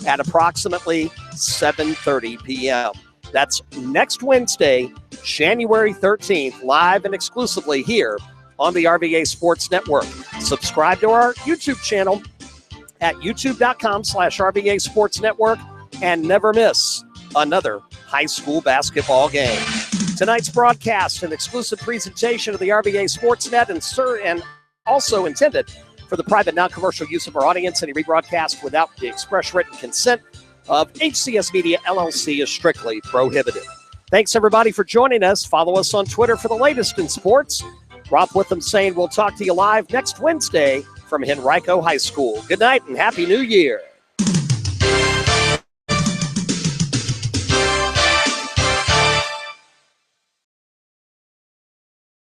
at approximately 7:30 p.m. That's next Wednesday, January 13th, live and exclusively here on the RVA Sports Network. Subscribe to our YouTube channel at youtube.com/RVA Sports Network and never miss another high school basketball game. Tonight's broadcast, an exclusive presentation of the RVA Sportsnet and also intended for the private non-commercial use of our audience. Any rebroadcast without the express written consent of HCS Media LLC is strictly prohibited. Thanks, everybody, for joining us. Follow us on Twitter for the latest in sports. Rob Witham saying we'll talk to you live next Wednesday from Henrico High School. Good night and Happy New Year.